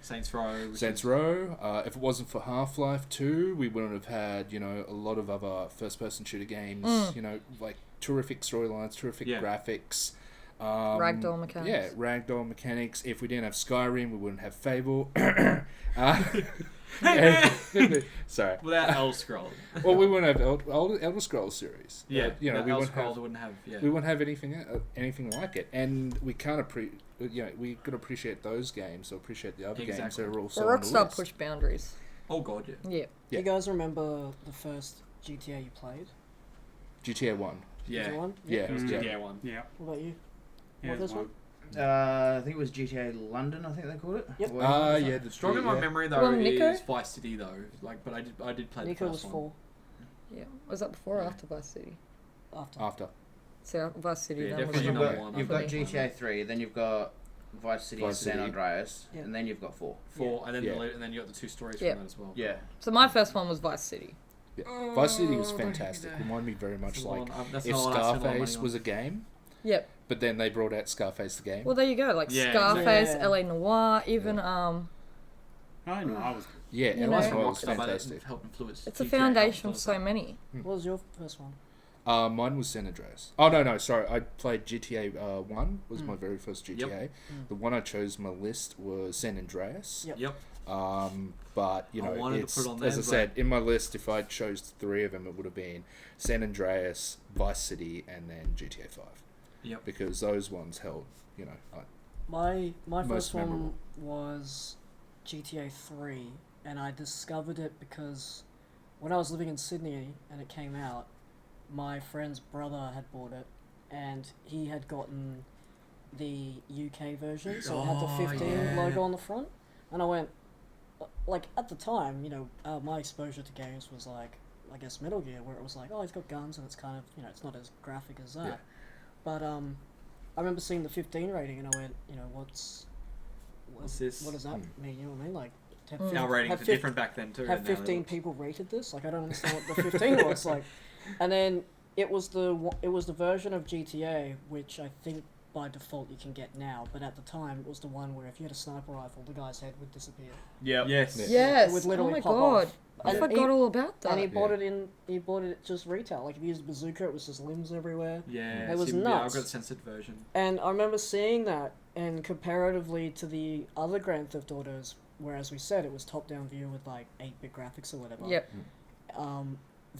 Saints Row. which Saints is- Row. If it wasn't for Half-Life 2, we wouldn't have had a lot of other first-person shooter games. Like terrific storylines, terrific Yeah. graphics. Ragdoll mechanics. Yeah, ragdoll mechanics. If we didn't have Skyrim, we wouldn't have Fable. Sorry. Without Elder Scrolls. Well, we wouldn't have Elder Scrolls series. Yeah. We Elder wouldn't Scrolls have. wouldn't have. Yeah. We wouldn't have anything like it, and we can't we could appreciate those games or appreciate the other games Exactly. that are also Well, on the Rockstar list. pushed boundaries. Oh god, yeah. Yeah. Yeah. You guys remember the first GTA you played? GTA 1. Yeah. GTA 1? Yeah, It was Mm. GTA 1. Yeah. What about you? Yeah, What, this one. one? I think it was GTA London. I think they called it. Yep. Or- Yeah. Strong in my memory though Well, Nico? is Vice City though. Like, but I did play Nico the was first 4 Yeah. Was that before or after Vice City? after. After. So Vice City. Yeah, then was definitely You've number number got, one, you've I got think. GTA 3, then you've got Vice City and Vice San City. Andreas, Yeah. and then you've got 4. 4, and then Yeah. and then you got the 2 stories Yeah. from that as well. Yeah. So my first one was Vice City. Yeah. Vice City was Oh, fantastic. yeah. Reminded me very much That's a like lot on- that's if not what I spent a lot of Scarface money on. was a game, Yep. but then they brought out Scarface the game. Well, there you go. Like Yeah, Scarface, exactly. LA Noire, even I know. I was. Yeah, You and know. that's From was Rockstar, but it fantastic. helped influence it's a GTA foundation for as so well. many. What was your first one? Mine was San Andreas. Oh no, sorry. I played GTA 1. Was my very first GTA. Yep. The one I chose on my list was San Andreas. Yep. But you know, wanted to it's put it on there, as I but- said in my list. If I chose 3 of them, it would have been San Andreas, Vice City, and then GTA 5. Yep. Because those ones held, you know, My Most first one memorable. was GTA 3, and I discovered it because when I was living in Sydney and it came out, my friend's brother had bought it, and he had gotten the UK version, so it had the 15 yeah. logo on the front, and I went, like, at the time, you know, my exposure to games was like, I guess Metal Gear, where it was like, oh, he's got guns, and it's kind of, you know, it's not as graphic as that. Yeah. But I remember seeing the 15 rating, and I went, you know, what's this? What does that mean? You know what I mean? Like, Our ratings are different back then too. have and now 15 they're- people rated this? Like, I don't understand what the 15 was like. And then it was the version of GTA which I think by default you can get now, but at the time it was the one where if you had a sniper rifle, the guy's head would disappear. Yep. Yes. Yeah. Yes. It would literally oh my pop god. off. I And forgot all about that. And he bought Yeah. it at just retail. Like, if you used a bazooka, it was just limbs everywhere. Yeah. It was Yeah, I've nuts. got the censored version. And I remember seeing that, and comparatively to the other Grand Theft Autos, where, as we said, it was top-down view with, like, 8-bit graphics or whatever. Yep.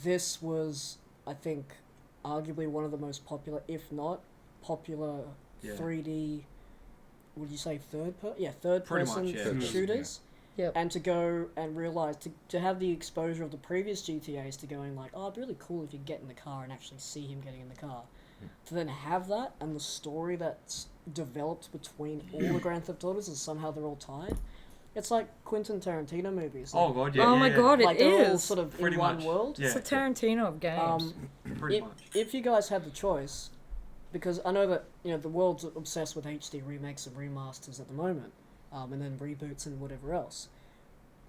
This was, I think, arguably one of the most popular, if not popular, Yeah. 3D, would you say third Pretty person much, yeah. Third person, shooters. Yep. And to go and realise, to have the exposure of the previous GTAs to going like, oh, it'd be really cool if you get in the car and actually see him getting in the car. To then have that, and the story that's developed between all the Grand Theft Autos, and somehow they're all tied. It's like Quentin Tarantino movies. Oh Like, god, yeah. oh yeah, my yeah. god, like it they're all is. sort of Pretty in one much. world. Yeah. It's a Tarantino of games. Pretty if, much. if you guys had the choice, because I know that, you know, the world's obsessed with HD remakes and remasters at the moment, and then reboots and whatever else.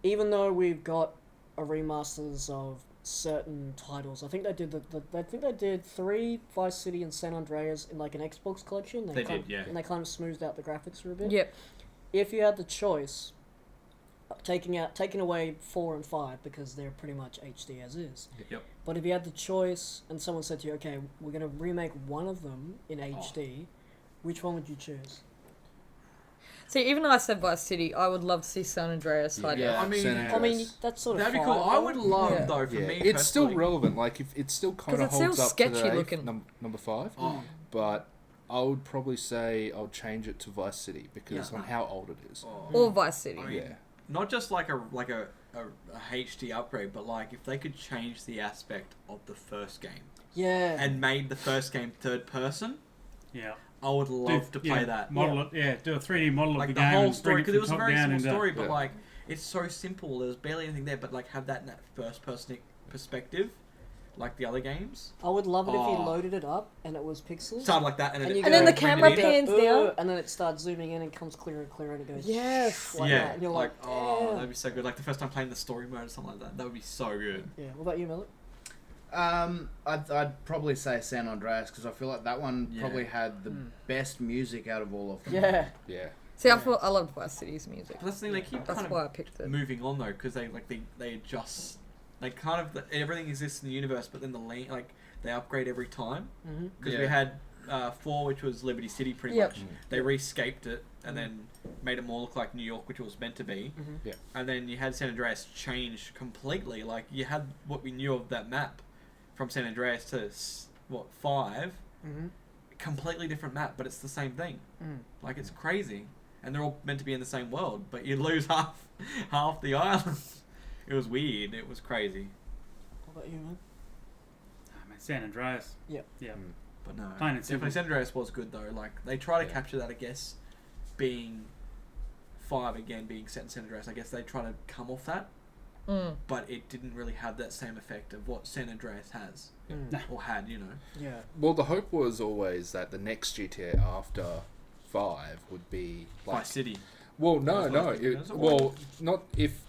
Even though we've got a remasters of certain titles, I think they did 3 Vice City and San Andreas in like an Xbox collection. They did, yeah. And they kind of smoothed out the graphics for a bit. Yep. If you had the choice, taking away 4 and 5 because they're pretty much HD as is. Yep. But if you had the choice and someone said to you, okay, we're going to remake one of them in HD, which one would you choose? See, even though I said Vice City, I would love to see San Andreas. Like, Yeah. I mean, San I Andreas. mean, that's sort of That'd be fine, cool. I would love Yeah. though for Yeah, me. it's still personally- relevant. Like, if it still kind of 'Cause it's holds still up sketchy today, looking. number 5. Oh. But I would probably say I'll change it to Vice City because Yeah. on how old it is. Oh. or Vice City. I mean, Yeah. Not just like a HD upgrade, but like if they could change the aspect of the first game Yeah. and made the first game third person, Yeah. I would love to play that. Model it. Yeah, do a 3D model Like of the the game whole and story, bring because it it was a from top very down simple into story, but Yeah. like it's so simple. There was barely anything there, but like have that in that first person perspective, like the other games. I would love it if Oh. you loaded it up and it was pixels. Start like that, and then And you it- go- And then the bring it camera in. pan- hands "Ooh," down. and then it starts zooming in and comes clearer and clearer and it goes Yes. like yeah, that. And you're like, like, oh, "Damn." that'd be so good. Like the first time playing the story mode or something like that. That would be so good. Yeah. What about you, Malik? I'd probably say San Andreas because I feel like that one Yeah. probably had the best music out of all of them. Yeah. Yeah. See, I loved Vice City's music. But that's the thing. They keep That's kind why of I picked it. moving on though, because they adjust. They kind of everything exists in the universe, but then they upgrade every time. Mm-hmm. Because Yeah. we had 4, which was Liberty City, pretty Yep. much. They rescaped it and then made it more look like New York, which it was meant to be. Mhm. Yeah. And then you had San Andreas change completely. Like you had what we knew of that map from San Andreas to 5, Mm-hmm. completely different map, but it's the same thing. Mm. Like it's crazy, and they're all meant to be in the same world, but you lose half the island. It was weird. It was crazy. What about you, man? Oh, man, San Andreas. Yep. Yeah. But no, Plain and simple. definitely San Andreas was good though. Like they try to Yeah. capture that, I guess, being 5 again, being set in San Andreas. I guess they try to come off that, but it didn't really have that same effect of what San Andreas has Mm. or had. You know. Yeah. Well, the hope was always that the next GTA after 5 would be like Vice City. Well, no, That's no. what I think it is. Well, not if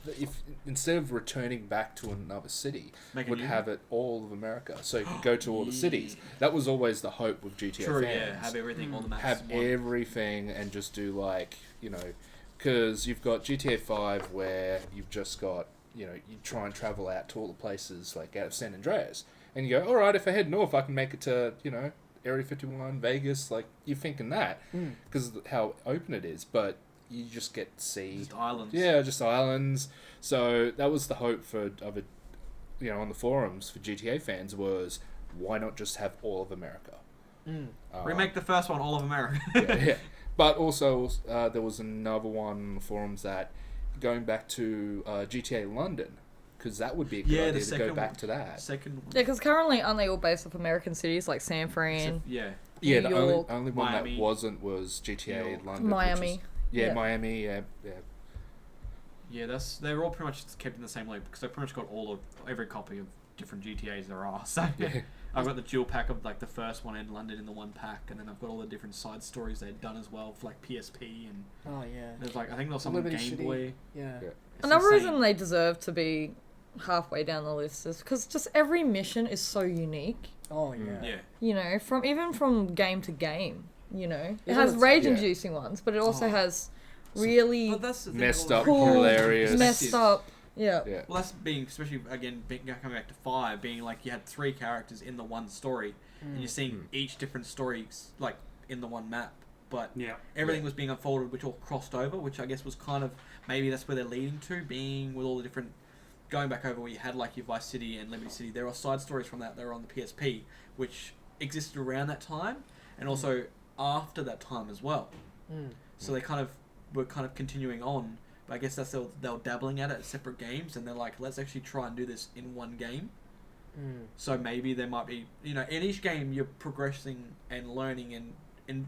instead of returning back to another city, Make a would new have it all of America, so you could go to all the cities. That was always the hope with GTA True. fans. Yeah. Have everything on the maps. Have in one. everything and just do because you've got GTA 5 where you've just got you try and travel out to all the places like out of San Andreas, And you go, all right, if I head north, I can make it to, Area 51, Vegas. Like, you're thinking that because of how open it is. But you just get to see... Just islands. Yeah, just islands. So that was the hope of it, on the forums for GTA fans was, why not just have all of America? Remake the first one, all of America. yeah. But also, there was another one on the forums that, going back to GTA London, because that would be a good idea to go back to that. Second one. Yeah, because currently aren't they all based off American cities like San Fran? Yeah. Yeah, New the York, only one Miami. that wasn't was GTA London. Miami. Miami, yeah. Yeah, they're all pretty much kept in the same loop because I pretty much got every copy of different GTAs there are. So I've got the dual pack of like the first one in London in the one pack, and then I've got all the different side stories they'd done as well for like PSP and. Oh yeah. There's like I think there was some on Liberty Game City. Boy. Yeah. It's Another insane. reason they deserve to be halfway down the list is because just every mission is so unique. Oh yeah. Yeah. From game to game. It Isn't has it- rage-inducing ones, but it also has really But that's the thing. Messed with all up, the- cool, hilarious. messed up. Yeah. Well, that's being, especially again, coming back to 5, being like you had 3 characters in the one story, and you're seeing each different story like in the one map. But everything was being unfolded, which all crossed over, which I guess was kind of maybe that's where they're leading to, being with all the different going back over where you had like your Vice City and Liberty City. There are side stories from that were on the PSP, which existed around that time, and also after that time as well. So they were continuing on. But I guess that's they were dabbling at it as separate games, and they're like, let's actually try and do this in one game. So maybe there might be, in each game you're progressing and learning and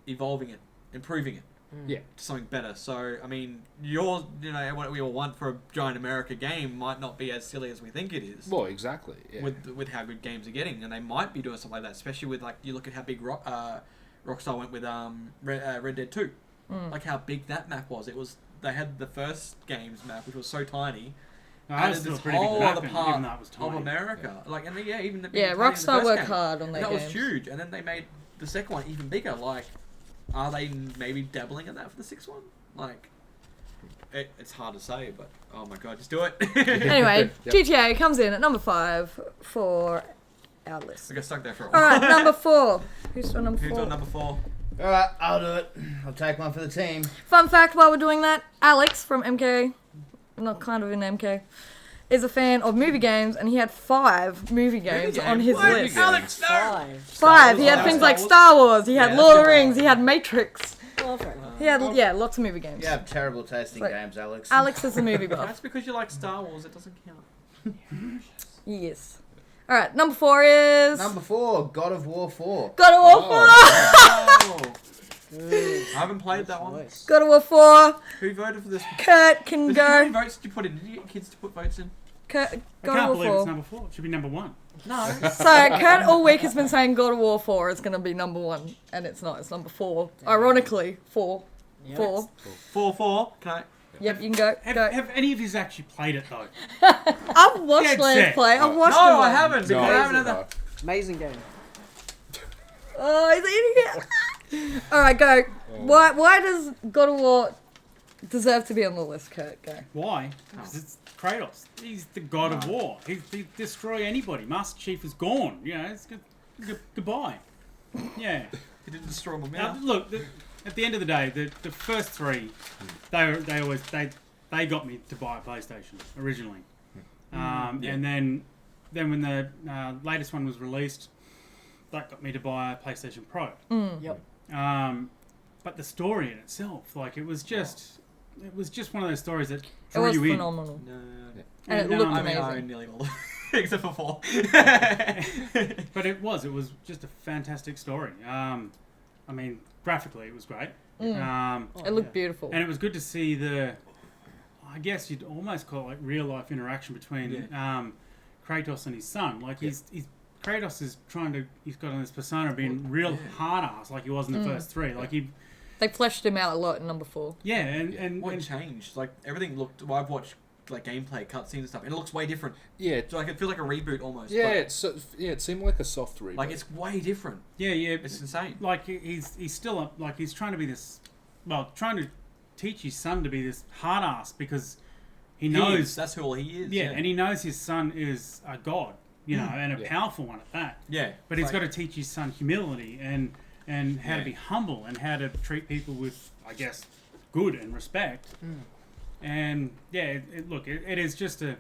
evolving it, improving it. To something better. So I mean, what we all want for a giant America game might not be as silly as we think it is. Well, exactly. Yeah. With how good games are getting, and they might be doing something like that, especially with like you look at how big Rockstar went with Red Dead 2. Like how big that map was. They had the first game's map, which was so tiny. That was this still a pretty big whole map, other even part though it was tiny. of America. Like, and even the Rockstar worked game. hard on their That was games. huge, and then they made the second one even bigger. Like, are they maybe dabbling in that for the sixth one? Like, it's hard to say, but oh my god, just do it. Anyway, GTA comes in at number 5 for our list. I got stuck there for a All while. right, number 4. Who's on number 4? Who's on number 4? Alright, I'll do it. I'll take one for the team. Fun fact while we're doing that, Alex from MK, not kind of in MK, is a fan of movie games, and he had 5 movie games on his What? list. Alex, no! 5. He had Star things Wars? like Star Wars, he had Yeah, Lord of that's the good. Rings, he had Matrix. Oh, fair enough. He had, lots of movie games. You have terrible tasting Like- games, Alex. Alex is a movie buff. That's because you like Star Wars. It doesn't count. Yes. All right, number 4 is Number 4, God of War 4. God of War 4. Oh. I haven't played that one. Choice. God of War 4. Who voted for this? Kurt can How many go. votes did you put in? Did you get kids to put votes in? Kurt, I God can't of believe War it's 4. number 4. It should be number 1. No. So Kurt all week has been saying God of War 4 is going to be number 1, and it's not. It's number 4. Ironically, 4. Yep. 4. 4-4. Can I? Yep, you can go. Go. Have any of you actually played it though? I've watched Dead Lance set. play. I've watched No, him. I haven't. Because No, I haven't had that. Amazing game. Oh, he's eating it. All right, go. Why does God of War deserve to be on the list, Kurt? Go. Why? Because it's Kratos. He's the god of war. He destroy anybody. Master Chief is gone. It's goodbye. Yeah. He didn't destroy my Now, mouth. look, at the end of the day, the first 3, they got me to buy a PlayStation originally, and then when the latest one was released, that got me to buy a PlayStation Pro. Yep. But the story in itself, like it was just one of those stories that It drew was you in. phenomenal. No. And it looked I mean, I amazing. own nearly all, except for 4. But it was just a fantastic story. I mean, graphically it was great. It looked beautiful. And it was good to see I guess you'd almost call it like real life interaction between Kratos and his son. Like Kratos is he's got on this persona of being real hard ass like he was in the first 3. Like They fleshed him out a lot in number 4. and What changed? Like everything looked. Well, I've watched like gameplay, cutscenes and stuff, and it looks way different. Yeah. So, like it feels like a reboot almost. Yeah, but, it seemed like a soft reboot. like it's way different. yeah, It's insane. like he's still he's trying to be this, trying to teach his son to be this hard ass because he knows That's who he is. and he knows his son is a god. you know, and a powerful one at that. Yeah. But he's got to teach his son humility and how to be humble and how to treat people with, I guess, good and respect. And yeah, it is just a.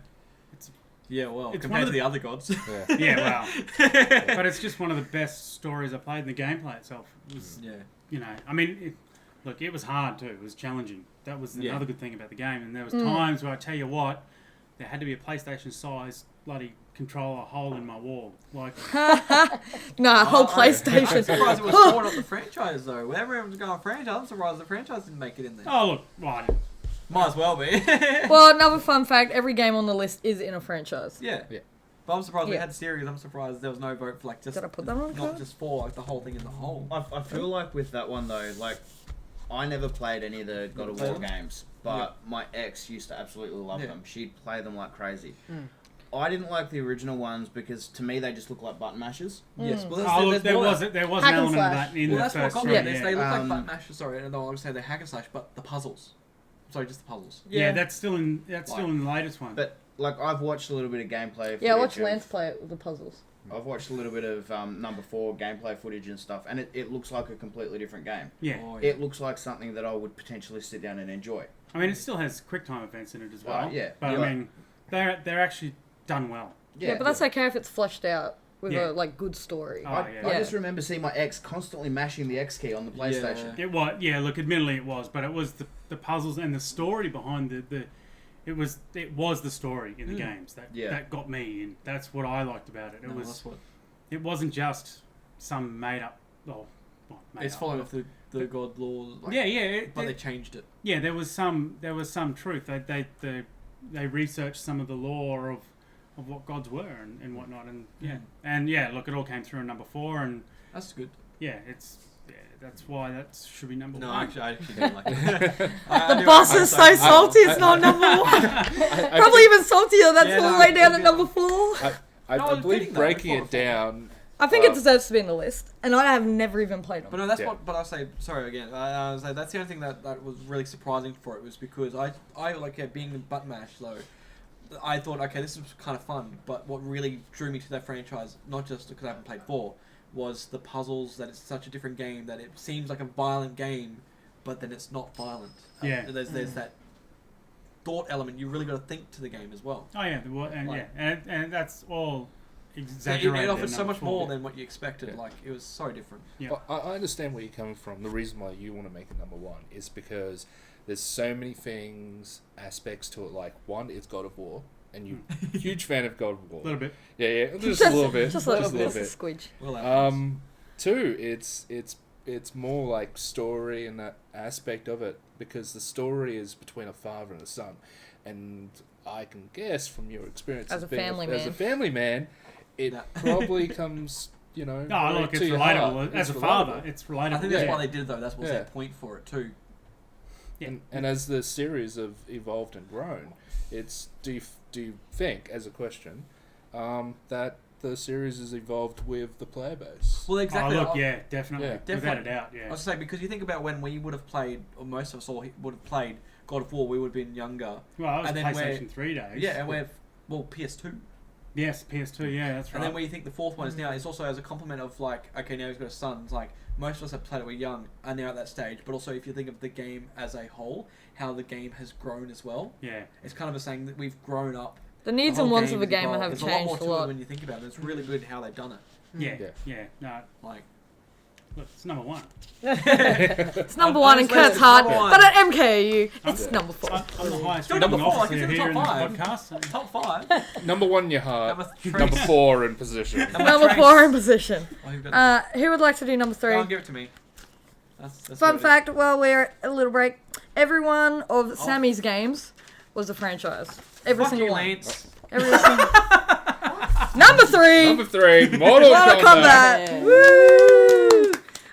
Yeah, well, it's compared to the other gods. Yeah, but it's just one of the best stories I played. And the gameplay itself was, you know, I mean, it was hard too. It was challenging. That was another good thing about the game. And there was times where I tell you what, there had to be a PlayStation-sized bloody controller hole in my wall. Like, whole PlayStation. I'm surprised it was torn off the franchise though. When everyone's going franchise, I'm surprised the franchise didn't make it in there. Oh look, right. Might as well be. Well, another fun fact, every game on the list is in a franchise. Yeah. But I'm surprised we had series. I'm surprised there was no vote for like just. Did I put that on? Not just for like the whole thing in the whole. I feel like with that one though, like I never played any of the God of War games, but my ex used to absolutely love them. She'd play them like crazy. I didn't like the original ones because to me they just look like button mashers. Yes, well, there was an element of that in the that's first what three. got me. They look like button mashers. Sorry, and I was say they're hack and slash, but the puzzles. Sorry, just the puzzles. Yeah, that's still in the latest one. But like I've watched a little bit of gameplay. Yeah, I watched Lance play it with the puzzles. I've watched a little bit of number 4 gameplay footage and stuff, and it looks like a completely different game. Yeah. It looks like something that I would potentially sit down and enjoy. I mean, it still has QuickTime events in it as well. But I mean, they're actually done well. Yeah, but that's okay if it's fleshed out with a good story. I just remember seeing my ex constantly mashing the X key on the PlayStation. It was, look, admittedly it was, but it was the puzzles and the story behind it was the story in the games that got me, and that's what I liked about it. It wasn't just some made up. It's following off the God laws. But they changed it. Yeah, there was some truth. They researched some of the lore of what gods were and whatnot, and look, it all came through in number 4, and that's good. That's why that should be number 1. No, actually, I actually don't like it. The boss is so salty, it's not number 1. Probably even saltier, that's all the way down at number 4. I believe breaking it down... I think it deserves to be in the list, and I have never even played them. But no, that's what. But I say sorry again. I say that's the only thing that was really surprising for it was because I like being the button mash though. I thought okay, this was kind of fun. But what really drew me to that franchise, not just because I haven't played 4, was the puzzles. That it's such a different game that it seems like a violent game, but then it's not violent. There's that thought element. You really got to think to the game as well. Oh yeah, and that's all. It offered so much more than what you expected. Like it was so different. Yeah. Well, I understand where you're coming from. The reason why you want to make it number 1 is because there's so many aspects to it. Like 1, it's God of War, and you're a huge fan of God of War. A little bit. Yeah, just a little bit. Just a little bit. Squidge. 2, it's more like story and that aspect of it because the story is between a father and a son, and I can guess from your experience as a family man. It probably comes, no, look, it's relatable. As a father, it's relatable. I think that's why they did it, though. That was their point for it, too. Yeah. And as the series have evolved and grown, do you think, as a question, that the series has evolved with the player base? Well, exactly. Oh, look, definitely. Without a doubt, I was say because you think about when we would have played, or most of us all would have played God of War, we would have been younger. Well, it was PlayStation 3 days. Yeah, and PS2. Yes, PS2, yeah, that's right. And then when you think the 4th one is now, it's also as a compliment of like, okay, now he's got a son. It's like, most of us have played it when we're young, and they're at that stage. But also, if you think of the game as a whole, how the game has grown as well. Yeah. It's kind of a saying that we've grown up. The needs and wants of a game have changed a lot. There's a lot more to it when you think about it. It's really good how they've done it. Yeah. No, like... Look, it's number 1. It's number 1 in Kurt's heart, but at MKAU, it's number 4. I'm the highest number 4, like it's in the here top 5. In the podcast. Top 5. Number 1 in your heart. Number 4 in position. Number 4 in position. Who would like to do number 3? Go on, give it to me. That's Fun fact, while we're at a little break, every one of Sammy's games was a franchise. Every single one. Every single Number 3! Number 3, Mortal Kombat. Yeah. Woo!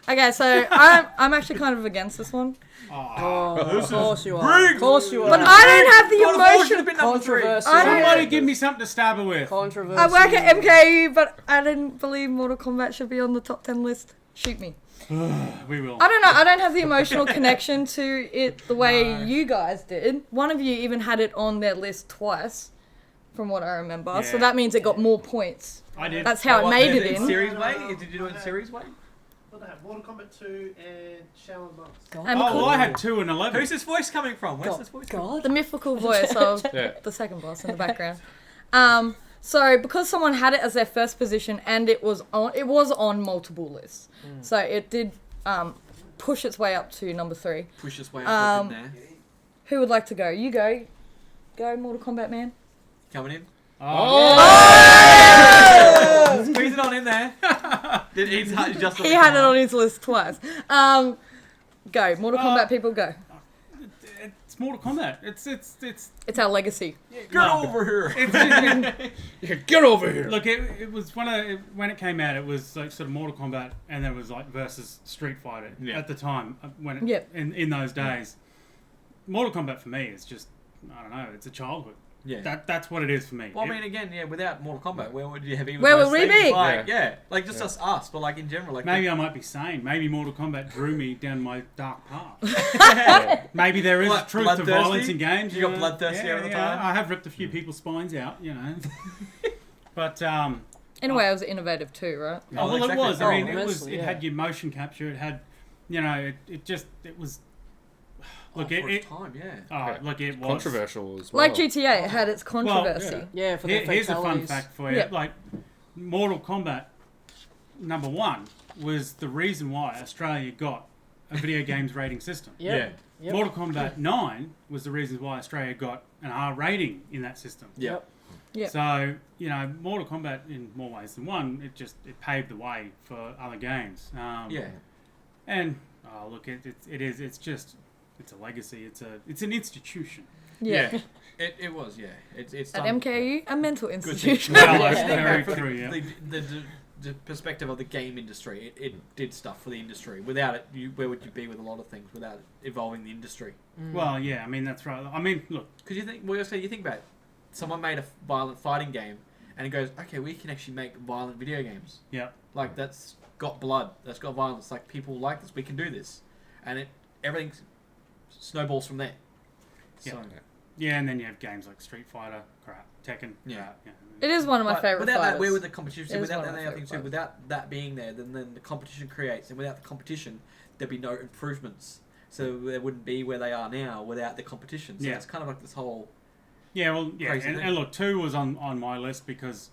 Okay, so I'm actually kind of against this one. Of course you are. Of course you are. But I don't have the emotion. Controversy. Somebody give me something to stab her with. Controversy. I work at MKAU, but I didn't believe Mortal Kombat should be on the top 10 list. Shoot me. We will. I don't know. I don't have the emotional connection to it the way you guys did. One of you even had it on their list twice from what I remember. So Yeah. that means it got more points. I did. That's how it made it in. Series way? Did you do it in series way? What they have? Mortal Kombat 2 and Shaolin Monks. And Oh, well, I had 2 and 11. Who's this voice coming from? Where's this voice coming God. The mythical voice of Yeah. the second boss in the background. So because someone had it as their first position and it was on multiple lists, so it did push its way up to number 3. from? Push his way up in there. Who would like to go? You go. Go, Mortal Kombat man. Coming in. Oh. Squeeze it on in there. He's just He had it on his list twice. Go, Mortal Kombat people, go. It's Mortal Kombat. It's our legacy. Get over here. Yeah, get over here. Look, it was when it came out, it was like sort of Mortal Kombat, and then it was like versus Street Fighter at the time when it, Yep. in those days. Mortal Kombat for me is just, I don't know, it's a childhood. Yeah. That's what it is for me. Well, I mean, again, without Mortal Kombat, where would you have even? Where those would we things? be? Like, like just us, but like in general, like Maybe I might be sane. Maybe Mortal Kombat drew me down my dark path. Maybe there is truth to bloodthirsty? violence in games. You got bloodthirsty over the time? I have ripped a few people's spines out, you know. But In a way, it was innovative too, right? well, exactly. it was. I mean, immensely, it had your motion capture. It had, you know, it was. Look, for it its time, yeah. Oh, look, it was Controversial as well. Like GTA, it had its controversy. Yeah, for the Here's a fun fatalities. fact for you. Yeah. Like, Mortal Kombat number 1 was the reason why Australia got a video games rating system. Yeah. Yep. Mortal Kombat 9 was the reason why Australia got an R rating in that system. Yep. Yeah. So, you know, Mortal Kombat in more ways than one, it paved the way for other games. Yeah. And look, it's a legacy. It's an institution. Yeah. It was, yeah. It's At done- MKAU, a mental Good thing. institution. Well, that's Yeah. very From true, yeah. The perspective of the game industry, it did stuff for the industry. Without it, where would you be with a lot of things without evolving the industry? Well, yeah, I mean, that's right. I mean, look. Because you think about it, someone made a violent fighting game, and it goes, okay, we can actually make violent video games. Yeah. Like, that's got blood, that's got violence, like, people like this, we can do this. And everything snowballs from there. Yeah. So, Yeah, and then you have games like Street Fighter, crap, Tekken, Yeah. crap. Yeah. It is one of my but favourite without fighters. that, where would the competition? It is Without one of that, my I think too, favourite without that being there, then the competition creates, and without the competition, there'd be no improvements. So they wouldn't be where they are now without the competition. So Yeah. it's kind of like this whole. Yeah, well, yeah, Crazy and thing. look, 2 was on my list because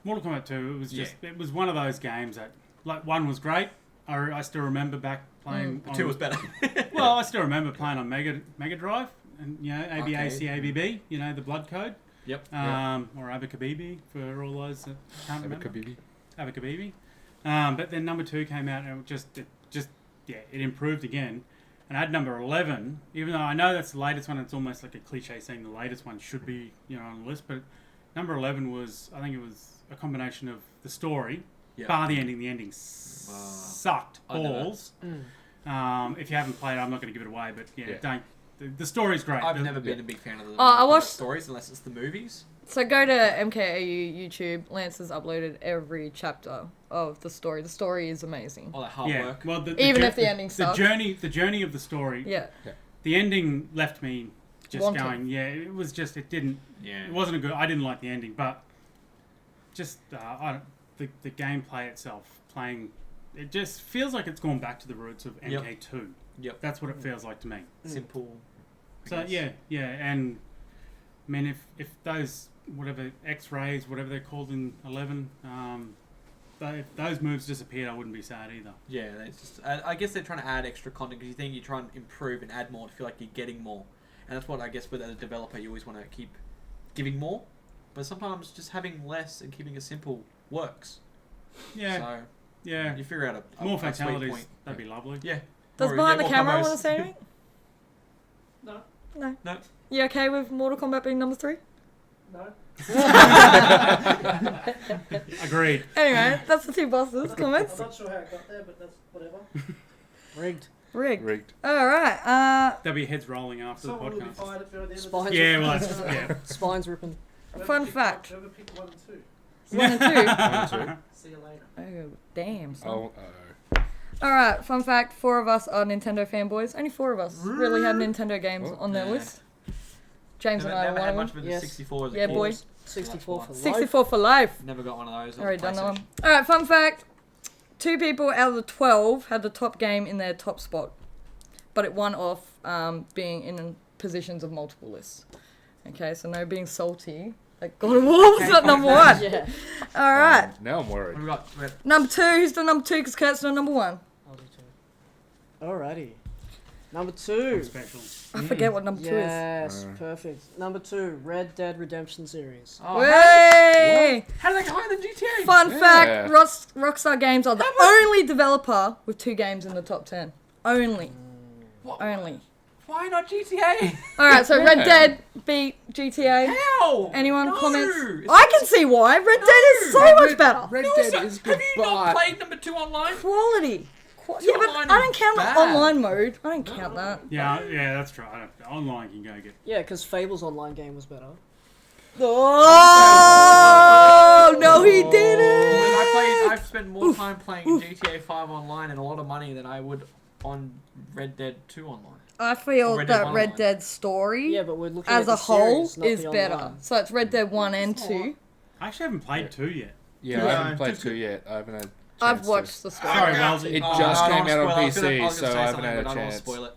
Mortal Kombat 2, it was just, it was one of those games that, like, 1 was great. I still remember back playing. The 2 was better. Well, I still remember playing on Mega Drive, and you know, Okay. ABAB, you know, the blood code. Yep. Or Abakabibi for all those that can't remember. Abakabibi. But then number 2 came out and it improved again. And I had number 11, even though I know that's the latest one, it's almost like a cliche saying the latest one should be, you know, on the list. But number 11 was, I think it was a combination of the story, bar the ending. The ending sucked I know. balls. If you haven't played it, I'm not going to give it away, but don't. The story's great. I've never been a big fan of the I watched- stories unless it's the movies. So go to MKAU YouTube. Lance has uploaded every chapter of the story. The story is amazing. All that hard work. Well, Even if the ending sucks. the journey of the story. Yeah. The ending left me just Wanting. going. Yeah, it was just. It didn't. Yeah. It wasn't a good. I didn't like the ending, but just the gameplay itself, playing, it just feels like it's gone back to the roots of MK2. Yep. That's what it feels like to me. Simple. I So guess. and I mean if those whatever X-rays, whatever they're called in 11, if those moves disappeared, I wouldn't be sad either. Yeah, it's just. I guess they're trying to add extra content because you think you try and improve and add more to feel like you're getting more, and that's what I guess with a developer you always want to keep giving more, but sometimes just having less and keeping it simple works. Yeah, So yeah. you figure out a More a sweet fatalities, point. that'd be lovely. Yeah. Does Or behind the more camera combos. want to say anything? No. No. No. You okay with Mortal Kombat being number 3? No. Agreed. Anyway, that's the two bosses. Comments? I'm not sure how it got there, but that's whatever. Rigged. Rigged. Alright, There'll be heads rolling after Someone will the be podcast. fired at the end of the Spines. Yeah, well, that's, yeah. Spines ripping. Fun fact. Whoever picked 1 and 2. 1 and 2. See you later. Oh, damn, son. Oh, Alright, fun fact, 4 of us are Nintendo fanboys. Only 4 of us really have Nintendo games Oh. on their Yeah. list. James They and I are haven't one had of much them. of a Yes. 64 as a Yeah, kid. boy. 64 for life. 64 for life. Never got one of those. Already done that one. Alright, fun fact. 2 people out of the 12 had the top game in their top spot. But it won off being in positions of multiple lists. Okay, so no being salty. Like God of War was not number 1. Yeah. Alright. Now I'm worried. We got Number 2, who's the number 2? Because Kurt's not number 1. I'll do 2. Alrighty. Number 2. Special. I forget what number 2 is. Yes, perfect. Number 2, Red Dead Redemption series. Oh, Way! how did they go higher than GTA? Fun Yeah. fact, Rockstar Games are the only developer with 2 games in the top 10. Only. What? Only. Why not GTA? Alright, so Red Yeah. Dead beat GTA. How? Anyone No. comments? It's I can see why. Red Dead is so No. much better. Red No, it's Dead not. is good, Have you not but played number 2 online? Quality. Yeah, but online I don't is count bad. online mode. I don't count that. Yeah, that's true. Online can go get. Yeah, because Fable's online game was better. Oh no, he did it. I've spent more time playing GTA 5 online and a lot of money than I would on Red Dead 2 online. I feel Red Dead that 1 Red online. Dead story Yeah, but we're looking as at the a whole series, not is the better. online. So it's Red Dead 1 and 2. I actually haven't played 2 yet. yeah, Yeah. I haven't played 2 yet. I haven't had. I've chance watched to. the story. Sorry, Wellesley. It just I came don't out wanna on spoil it. PC, I was gonna so say I haven't something, had a but I don't wanna chance. spoil it.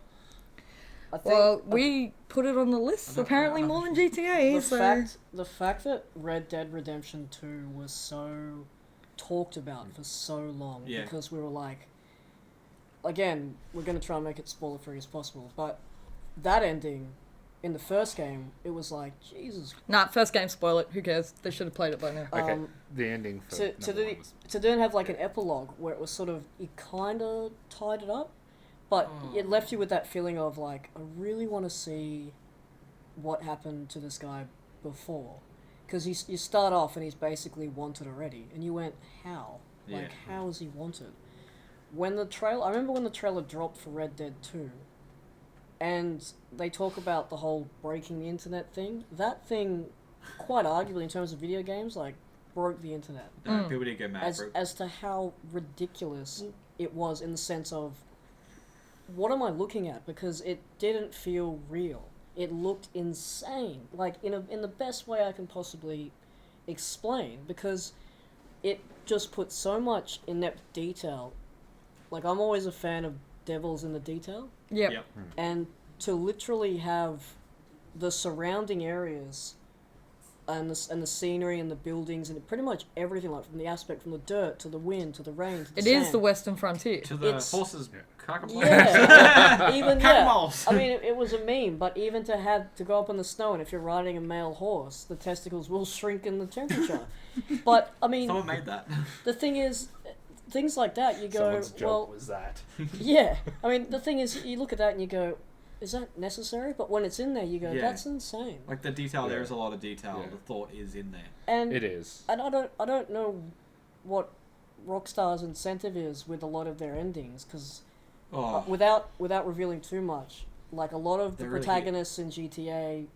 I think Well, we put it on the list apparently more than GTA. the So fact that Red Dead Redemption 2 was so talked about for so long Yeah. because we were like, again, we're going to try and make it spoiler free as possible, but that ending in the first game, it was like, Jesus. nah, first game spoil it. Who cares? They should have played it by now. Okay, the ending for number one was- To then have like an epilogue where it was sort of, it kind of tied it up, but it left you with that feeling of like, I really want to see what happened to this guy before. Because you start off and he's basically wanted already, and you went, how? Like, Yeah. how is he wanted? I remember when the trailer dropped for Red Dead 2, and they talk about the whole breaking the internet thing. That thing, quite arguably in terms of video games, like, broke the internet. No, people did get mad. As to how ridiculous it was in the sense of, what am I looking at? Because it didn't feel real. It looked insane, like in the best way I can possibly explain, because it just put so much inept detail. Like, I'm always a fan of devils in the detail, Yep. Yep. and to literally have the surrounding areas and the scenery and the buildings and pretty much everything, like from the aspect, from the dirt to the wind to the rain to the It sand. is the Western frontier. To the It's- horses, cockapoo. Yeah, even Catamounts. I mean, it was a meme, but even to go up in the snow, and if you're riding a male horse, the testicles will shrink in the temperature. But I mean, Someone made that. the thing is, things like that, you go, Someone's joke well, was that. yeah. I mean, the thing is, you look at that and you go, is that necessary? But when it's in there, you go, Yeah. that's insane. Like the detail, there Yeah. is a lot of detail. Yeah. The thought is in there. And It is. and I don't know what Rockstar's incentive is with a lot of their endings, because Oh, without revealing too much, like a lot of the They're really protagonists in GTA,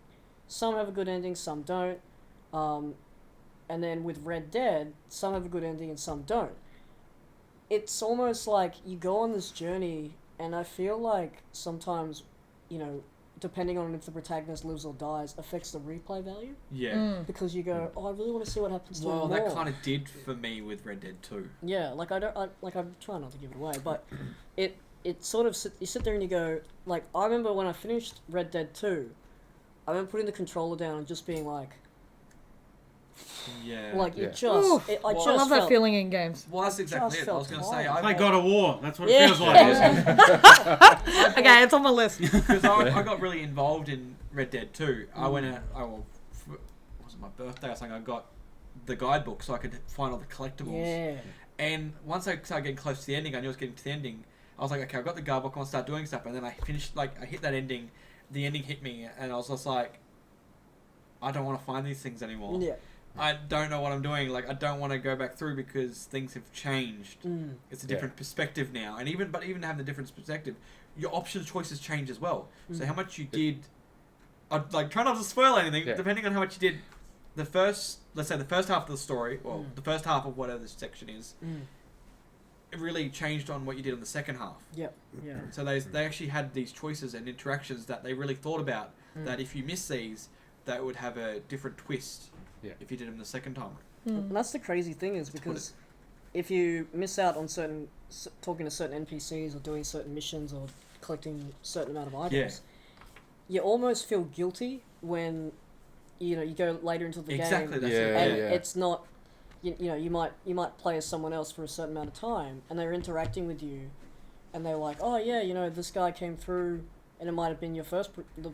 some have a good ending, some don't. And then with Red Dead, some have a good ending and some don't. It's almost like you go on this journey, and I feel like sometimes, depending on if the protagonist lives or dies, affects the replay value. yeah. Because you go, oh, I really want to see what happens to Well, him that more. kind of did for me with Red Dead 2. Yeah, like I'm trying not to give it away, but it sort of you sit there and you go, like, I remember when I finished Red Dead 2, I remember putting the controller down and just being like, Yeah. like Yeah. it just, Oof. I Well, just I love that felt, feeling in games. Well, that's exactly just it. I was felt going to say, tired. Play God of War. That's what Yeah. it feels like. Okay, it's on my list. because I got really involved in Red Dead 2. I went out, was it my birthday or something? I got the guidebook so I could find all the collectibles. yeah, And once I started getting close to the ending, I knew I was getting to the ending. I was like, okay, I've got the guidebook, I want to start doing stuff. And then I finished, I hit that ending, the ending hit me, and I was just like, I don't want to find these things anymore. yeah, I don't know what I'm doing. Like, I don't want to go back through because things have changed. It's a different perspective now. And even having the different perspective, your option choices change as well. So how much you did, I'd try not to spoil anything, Yeah. depending on how much you did let's say the first half of the story, or the first half of whatever this section is, it really changed on what you did on the second half. yeah. So they actually had these choices and interactions that they really thought about, that if you miss these, that would have a different twist if you did them the second time. And that's the crazy thing is because if you miss out on talking to certain NPCs or doing certain missions or collecting a certain amount of items, you almost feel guilty when you go later into the game. Exactly. That's And it's not, you might play as someone else for a certain amount of time, and they're interacting with you, and they're like, oh yeah, this guy came through, and it might have been the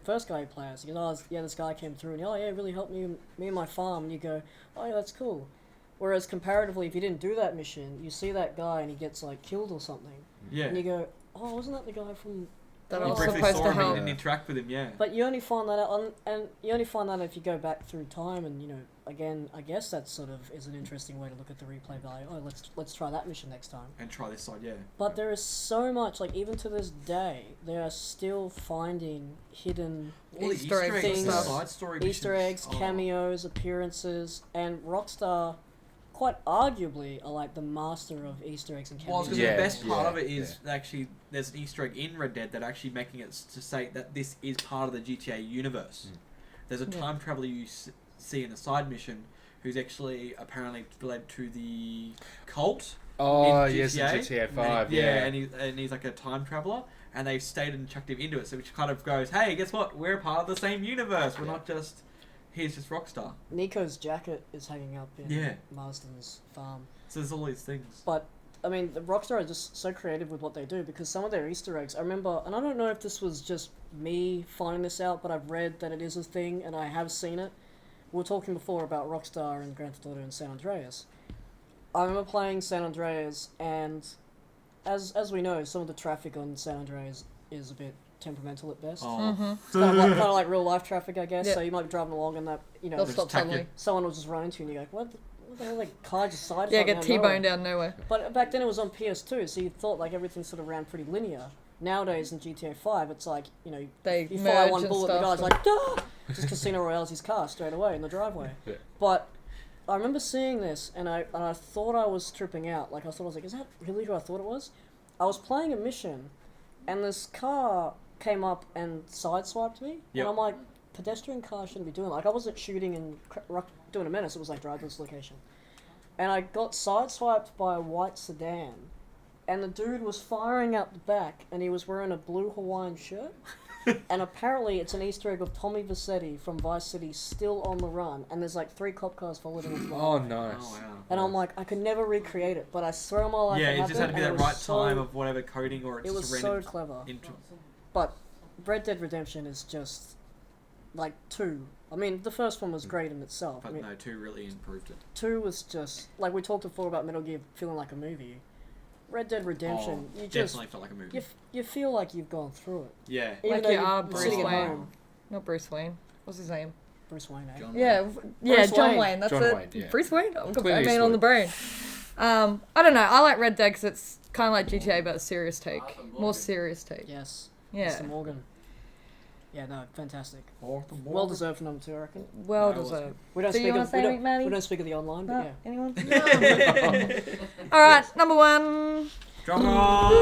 first guy you play as. You go, this guy came through, and it really helped me and my farm. And you go, oh yeah, that's cool. Whereas comparatively, if you didn't do that mission, you see that guy and he gets like killed or something, and you go, oh, wasn't that the guy from? That I You was briefly supposed saw to him and help. didn't interact with him, But you only find that out, and you only find that if you go back through time, and again, I guess that sort of is an interesting way to look at the replay value. Oh, let's try that mission next time. And try this side, But there is so much, like even to this day, they are still finding hidden All the Easter eggs and the stuff. side story Easter missions. eggs, Oh. cameos, appearances, and Rockstar, quite arguably, are like the master of Easter eggs and Well, cameos. because the best part of it is actually there's an Easter egg in Red Dead that actually making it to say that this is part of the GTA universe. There's a time traveler you see in a side mission who's actually apparently led to the cult. Oh, in yes, in GTA 5, and he's like a time traveler, and they've stayed and chucked him into it, so which kind of goes, hey, guess what? We're part of the same universe. We're not just he's just Rockstar. Nico's jacket is hanging up in Marsden's farm. So there's all these things. But I mean, the Rockstar are just so creative with what they do because some of their Easter eggs, I remember, and I don't know if this was just me finding this out, but I've read that it is a thing and I have seen it. We were talking before about Rockstar and Grand Theft Auto and San Andreas. I remember playing San Andreas, and as we know, some of the traffic on San Andreas is a bit temperamental at best. It's kind of like real life traffic, I guess. Yeah. So you might be driving along and that They'll stop suddenly. someone will just run into you and you're like, what the hell, like car just side Yeah, get T-boned down nowhere. But back then it was on PS2, so you thought like everything sort of ran pretty linear. Nowadays in GTA 5, it's like, They you merge fire one and bullet, the stuff guy's like, duh! Just Casino Royale's his car straight away in the driveway. Yeah. But I remember seeing this, and I thought I was tripping out. Like, I was like, is that really who I thought it was? I was playing a mission, and this car came up and sideswiped me. Yep. And I'm like, pedestrian cars shouldn't be doing that. Like, I wasn't shooting and doing a menace, it was like drive to this location. And I got sideswiped by a white sedan, and the dude was firing out the back, and he was wearing a blue Hawaiian shirt. And apparently it's an Easter egg of Tommy Vercetti from Vice City still on the run, and there's like 3 cop cars following him into the Oh, highway. nice. Oh, wow. And I'm like, I could never recreate it, but I swear on my life Yeah, it it just had to happened, be and that it right was so, time of whatever coding or it's it was just so random. clever. Intro. But Red Dead Redemption is just like 2. I mean, the first one was great in itself. But I mean, no, 2 really improved it. 2 was just like we talked before about Metal Gear feeling like a movie. Red Dead Redemption, Oh, you just definitely felt like a movie. you feel like you've gone through it. Yeah. Even Like though you you're are Bruce sitting at Wayne. home. Not Bruce Wayne. What's his name? Bruce Wayne, eh? John Yeah, Bruce John Wayne. Wayne. That's John it. Wayne, yeah. Bruce Wayne. I've got Clint Batman on the Eastwood. brain. I don't know. I like Red Dead because it's kind of like GTA, but a serious take. More serious take. Yes. Yeah. Mr. Morgan. Yeah, no, fantastic. Arthur Well Morgan. deserved for number 2, I reckon. Well No, it wasn't. deserved. We don't So you speak wanna of say anything, Maddie? we don't speak of the online, but No? yeah. Anyone? All right, number 1. Drum roll.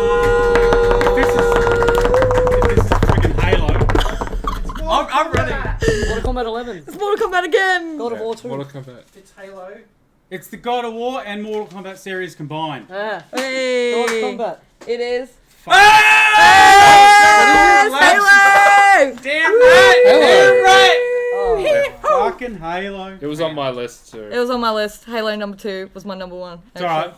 If this is freaking Halo. I'm ready. Mortal Kombat 11. It's Mortal Kombat again. God of War 2. Mortal Kombat. It's Halo. It's the God of War and Mortal Kombat series combined. Ah, Hey. Mortal Kombat. It is. Yes! Halo! Damn right! Damn right! Oh, Fucking Halo. It was on my list too. It was on my list. Halo number 2 was my number 1. It's alright.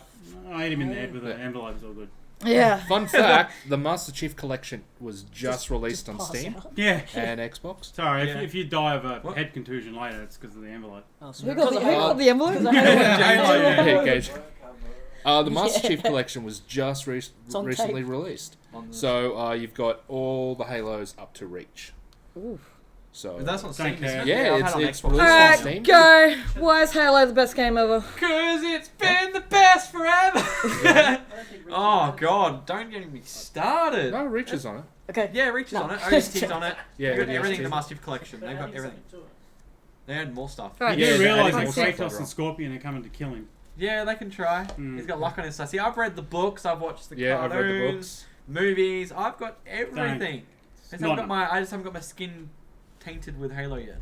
I hit him in the head with an envelope. It's all good. Yeah. Fun fact: the Master Chief Collection was just released on pass Steam out. Yeah. and Xbox. Sorry, Yeah. if you die of a What? head contusion later, it's because of the envelope. Oh, Who got the envelope? Halo, yeah. Yeah, Gage. The Master Chief Collection was just on recently tape. released. On the- So you've got all the Halos up to Reach. Oof. So But that's on Steam, Don't isn't it? Yeah, I've it's- had it on it's Xbox. released on Alright, Steam. go. Why is Halo the best game ever? Cause it's been the best forever. Oh god, don't get me started. no Reach is on it. Okay. Yeah, Reach is No. on it. ODST's on it. Yeah, They've got ODST. everything in the Master Chief Collection. They've got everything. They had more stuff. Alright. You Yeah, do they realise added that more Kratos stuff later and on. Scorpion are coming to kill him. Yeah, they can try. Mm. He's got luck on his side. See, I've read the books. I've watched the Yeah, I've cartoons, read the books. movies. I've got everything. It's I not- just haven't got my skin tainted with Halo yet.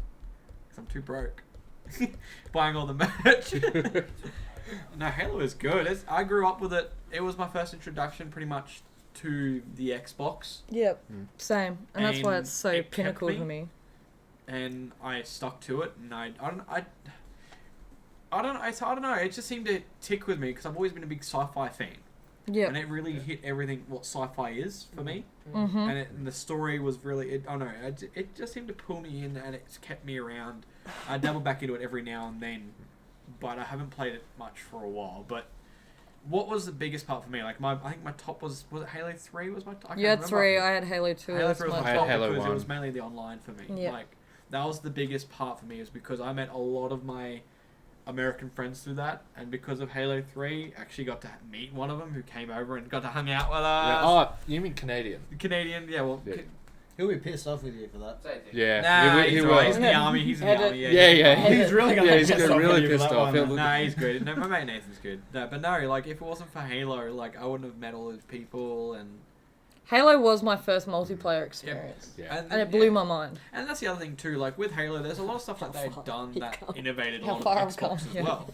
Cause I'm too broke. buying all the merch. No, Halo is good. I grew up with it. It was my first introduction pretty much to the Xbox. Yep, same. And that's why it's so it kept pinnacle to me. And I stuck to it, and I don't know. It just seemed to tick with me because I've always been a big sci-fi fan. Yeah. And it really hit everything what sci-fi is for me. Mm-hmm. And the story was really... It just seemed to pull me in, and it's kept me around. I dabble back into it every now and then, but I haven't played it much for a while. But what was the biggest part for me? Like, I think my top was it Halo 3 was my top? You had 3, I had Halo 2. Halo 3 was my top Halo because 1. it was mainly the online for me. Yeah. Like, that was the biggest part for me, is because I met a lot of my American friends through that, and because of Halo 3, actually got to meet one of them who came over and got to hang out with us. Yeah. Oh, you mean Canadian? Canadian, yeah, well... Yeah. He'll be pissed off with you for that. Yeah. Nah, he he's will. right. He's in the army. He's in the army. Yeah. He's really gonna he's piss gonna off really with you for pissed that off. one. Nah, he's good. No, my mate Nathan's good. No, but no, like, if it wasn't for Halo, like, I wouldn't have met all those people, and... Halo was my first multiplayer experience. Yeah. And it blew my mind. And that's the other thing, too. Like, with Halo, there's a lot of stuff that they've done that innovated a How lot far of I've come, Xbox as yeah. well.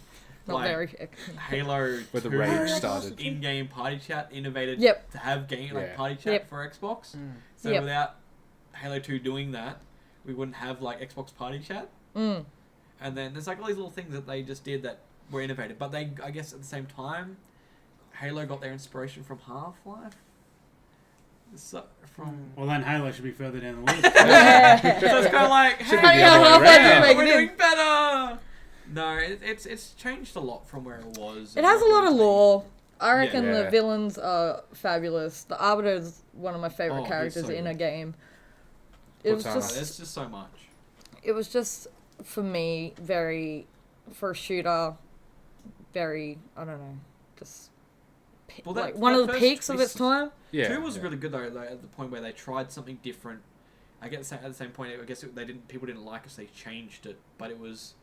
Not Like, very... Halo Where the 2 rage started. in-game party chat innovated Yep. to have Yeah. party chat Yep. for Xbox. Mm. So Yep. without Halo 2 doing that, we wouldn't have like Xbox party chat. Mm. And then there's like all these little things that they just did that were innovative. But they, I guess, at the same time, Halo got their inspiration from Half-Life. So, Well, then Halo should be further down the list. so it's kind of like, hey, Should be the Yeah, other way Half-Life did around. make we're it doing in. better. No, it's changed a lot from where it was. It has a lot of lore. I reckon Yeah. the villains are fabulous. The Arbiter is one of my favorite Oh, characters he's so in a good. game. It was Cortana. just... There's just so much. It was just, for me, very... For a shooter, very... I don't know. Just... Well, like, that- one that of the first peaks of its twist- time. Yeah. 2 was yeah. really good though, like, at the point where they tried something different. I guess at the same point, I guess people didn't like us. They changed it, but it was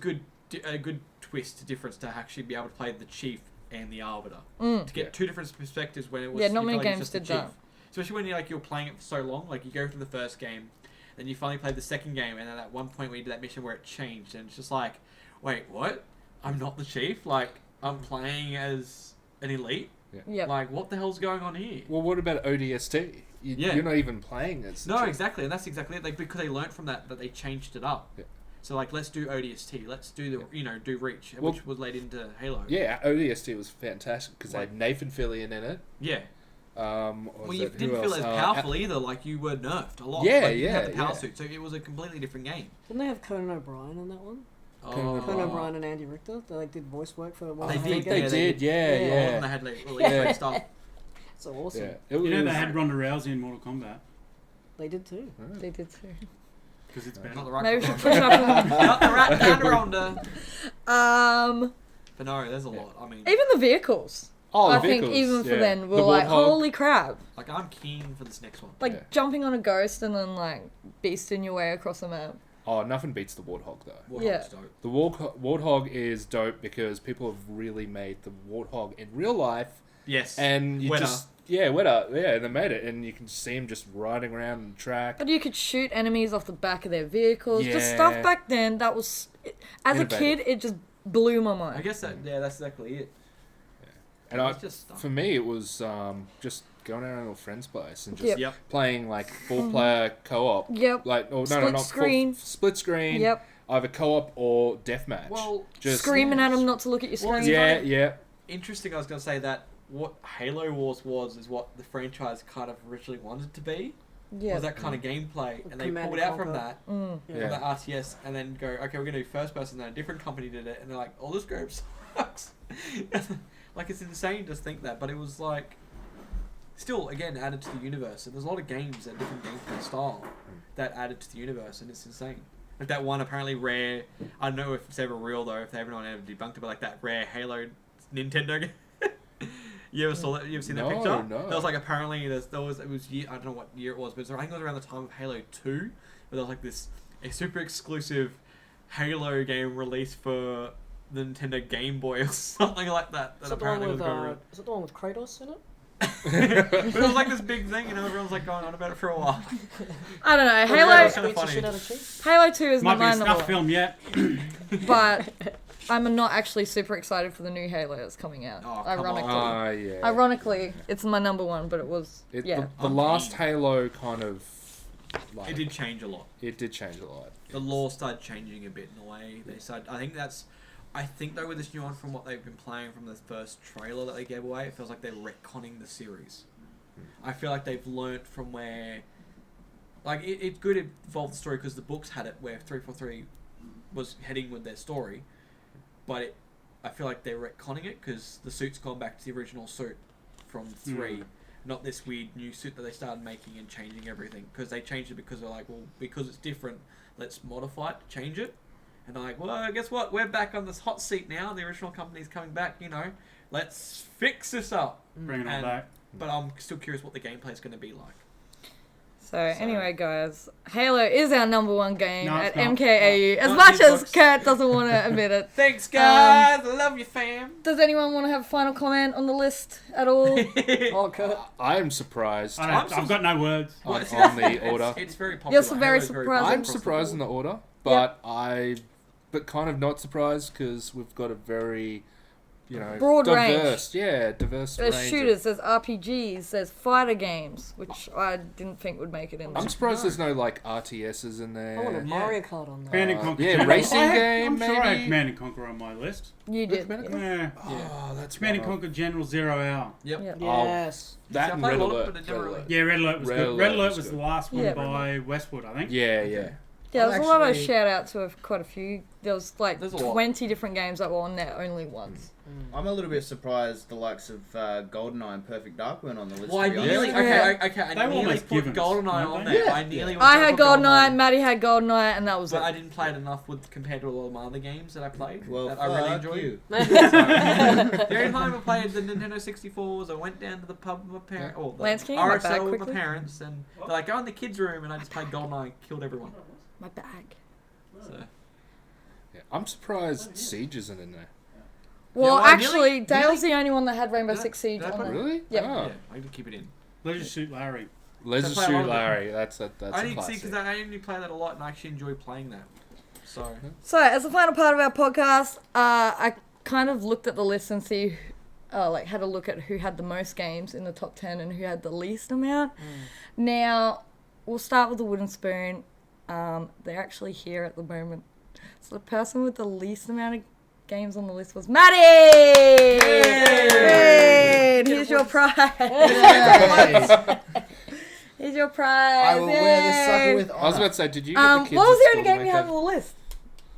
good, a good twist, difference to actually be able to play the Chief and the Arbiter to get Yeah. two different perspectives when it was. Yeah, not you many felt like games it's just did the that. Chief. Especially when you're playing it for so long. Like you go through the first game, then you finally play the second game, and then at one point where you did that mission where it changed, and it's just like, wait, what? I'm not the Chief. Like I'm playing as an elite. Yep. Like what the hell's going on here? Well, what about ODST? Yeah. You're not even playing as the No, Chief. exactly, and that's exactly it. Like because they learned from that they changed it up. Yeah. So like, let's do ODST. Let's do the do Reach, Well- which was laid into Halo. Yeah, ODST was fantastic because they Like- had Nathan Fillion in it. Yeah. What Well, was you it? Who didn't feel else? as powerful either. Like you were nerfed a lot. Yeah, like, you yeah, had the power yeah. suit, so it was a completely different game. Didn't they have Conan O'Brien on that one? Conan Conan Oh. O'Brien and Andy Richter. They like did voice work for one They of the did, games. They did, yeah, Yeah. yeah. And they had like really Yeah. great stuff. So awesome. Yeah. It You know was- they had Ronda Rousey in Mortal Kombat They did too. They did too. because it's Not better. the right. Maybe we should kind. push up. Not the right kind of Ronda. Um, But no, there's a lot. I mean, even the vehicles. Oh, the I think vehicles, even for yeah. then, we're The like, Warthog. holy crap. like I'm keen for this next one. Like, Yeah. jumping on a ghost and then, like, beasting your way across the map. Oh, nothing beats the Warthog though. Warthog's Yeah. dope. The Warthog is dope because people have really made the Warthog in real life, Yes. and you Wetter. just wetter, and they made it, and you can see them just riding around on the track. But you could shoot enemies off the back of their vehicles. Just Yeah. stuff back then that was... As a Innovative. kid, it just blew my I mind. guess that's exactly it. And It's just stuff. for me, it was just going around to a friend's place and just Yep. Yep. playing like 4-player co-op. Yep. Like, oh no, Split not screen. split screen. Yep. Either co-op or deathmatch. Well, just Screaming at them not to look at your Well, screen. yeah, yeah. Interesting. I was going to say that what Halo Wars is what the franchise kind of originally wanted to be. Yeah. Was that kind of gameplay, and they Command pulled and out from Conquer. that. Mm. Yeah. Yeah. The RTS, and then go, okay, we're gonna do first person. Then a different company did it, and they're like, oh, this game sucks. Like it's insane to think that, but it was like, still again added to the universe. And there's a lot of games that different gameplay style that added to the universe, and it's insane. Like that one apparently rare. I don't know if it's ever real though. If everyone ever debunked it, but like that rare Halo Nintendo game. You ever saw that? You ever seen that No, picture? no. There was like apparently it was I don't know what year it was, but I think it was around the time of Halo 2, where there was like a super exclusive Halo game released for the Nintendo Game Boy or something like that. That Is it the one apparently was with going around. is it the one with Kratos in it? But it was like this big thing, everyone was like going on about it for a while. I don't know. It Halo was kind of funny. Halo 2 is Might be my a number snuff one. film yet. But I'm not actually super excited for the new Halo that's coming out. Oh, come ironically. on. Yeah. Ironically, it's my number one, but it was The last Halo kind of... Like, It did change a lot. It did change a lot. The lore started changing a bit in a way. They started. I think though with this new one, from what they've been playing from the first trailer that they gave away, it feels like they're retconning the series. I feel like they've learnt from where, like it's good to evolve the story because the books had it where 343 was heading with their story, but I feel like they're retconning it because the suit's gone back to the original suit from 3. Not this weird new suit that they started making and changing everything. Because they changed it because they're like, well, because it's different, let's modify it, change it. And they're like, well, guess what? We're back on this hot seat now. The original company's coming back, Let's fix this up. Bring it all back. But I'm still curious what the gameplay is going to be like. So anyway, guys, Halo is our number one game No, at it's not. MKAU. As Not much these as books. Kurt doesn't want to admit it. Thanks, guys. I love you, fam. Does anyone want to have a final comment on the list at all? Oh, Kurt. I am surprised I've got no words. on the order. It's very popular. You're so very Halo's surprised. popular I'm across the surprised in board. the order, but kind of not surprised because we've got a very, Broad range. diverse There's range. shooters, there's RPGs, there's fighter games, which I didn't think would make it in there. I'm surprised there's no like RTSs in I want a there. Mario Kart on there. Command and Conquer. yeah, General. racing I'm game, sure I had maybe? Command and Conquer on my list. You did. Command and yeah. Yeah. Oh, that's Command and one of- Conquer General 0 Hour. Yep. Yep. Yes. That I and played Red a lot of it, Alert. but it never Red really- Alert. Yeah, Red Alert was Red good. Alert Red Alert was was the good. last one Yeah. by Westwood, I think. Yeah. Yeah, there's a lot of Actually- shout out to quite a few. There was like There's a lot. 20 different games that were on there only once. I'm a little bit surprised the likes of GoldenEye and Perfect Dark weren't on the list. Well, I to be honest. nearly Yeah. I They were nearly almost put givens, GoldenEye weren't on they? there. Yeah. I nearly went I to had put GoldenEye, Maddie had GoldenEye, and that was but it. I didn't play it enough with compared to a lot of my other games that I played Well, that I really fuck enjoyed. you. The only time I played the Nintendo 64 was I went down to the pub with my parents, or the Lance, can you get my bag RSL with my quickly? parents, and they're like, go in the kids' room, and I just played GoldenEye and killed everyone. My bag. So. Yeah. I'm surprised Siege isn't in there. Well, well, I actually, nearly- Dale's the only one that had Rainbow Did I- Six Siege did I on put there. it? Really? Yep. Oh. Yeah, I can keep it in. Leisure Suit Larry. Leisure I play a lot Suit of them. Larry. That's I a didn't see classic. because I only play that a lot, and I actually enjoy playing that. So So, as the final part of our podcast, I kind of looked at the list and had a look at who had the most games in the top 10 and who had the least amount. Now, we'll start with the Wooden Spoon. They're actually here at the moment. So the person with the least amount of games on the list was Maddie! Yay! And here's your prize. Here's your prize. I will wear this Yay! sucker with I was honor. about to say, did you get the What kids was at the school only to game make you had that? on the list?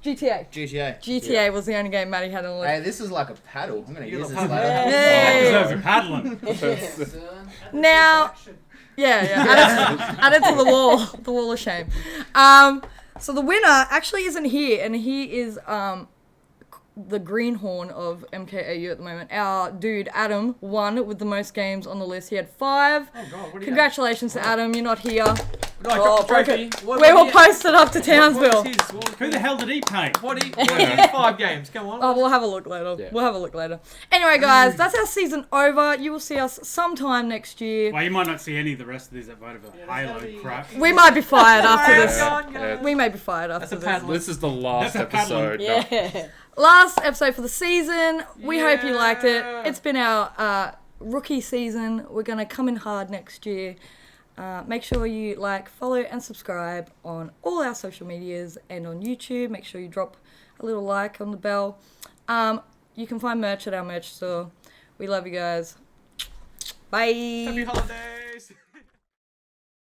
GTA. GTA. GTA was the only game Maddie had on the list. Hey, this is like a paddle. I'm gonna You use got this a later. paddle. Yay! Deserves a paddling. Now, add it to the wall of shame. So the winner actually isn't here, and he is the greenhorn of MKAU at the moment. Our dude Adam won with the most games on the list. He had 5. oh god, what do you Congratulations to Adam, you're not here. No, I got the trophy. We will post it up to Townsville. Who the hell did he pay? What do you 5 games? Come on. Oh, we'll have a look later. Yeah. We'll have a look later. Anyway, guys, that's our season over. You will see us sometime next year. Well, you might not see any of the rest of these that voted for Yeah, there's gotta Halo be- crap. We might be fired after Yeah. this. Yeah. We may be fired after That's a this. paddle. This is the last That's a paddling. episode. No. Yeah. Last episode for the season. We hope you liked it. Yeah. It's been our rookie season. We're going to come in hard next year. Make sure you follow, and subscribe on all our social medias and on YouTube. Make sure you drop a little like on the bell. You can find merch at our merch store. We love you guys. Bye. Happy holidays.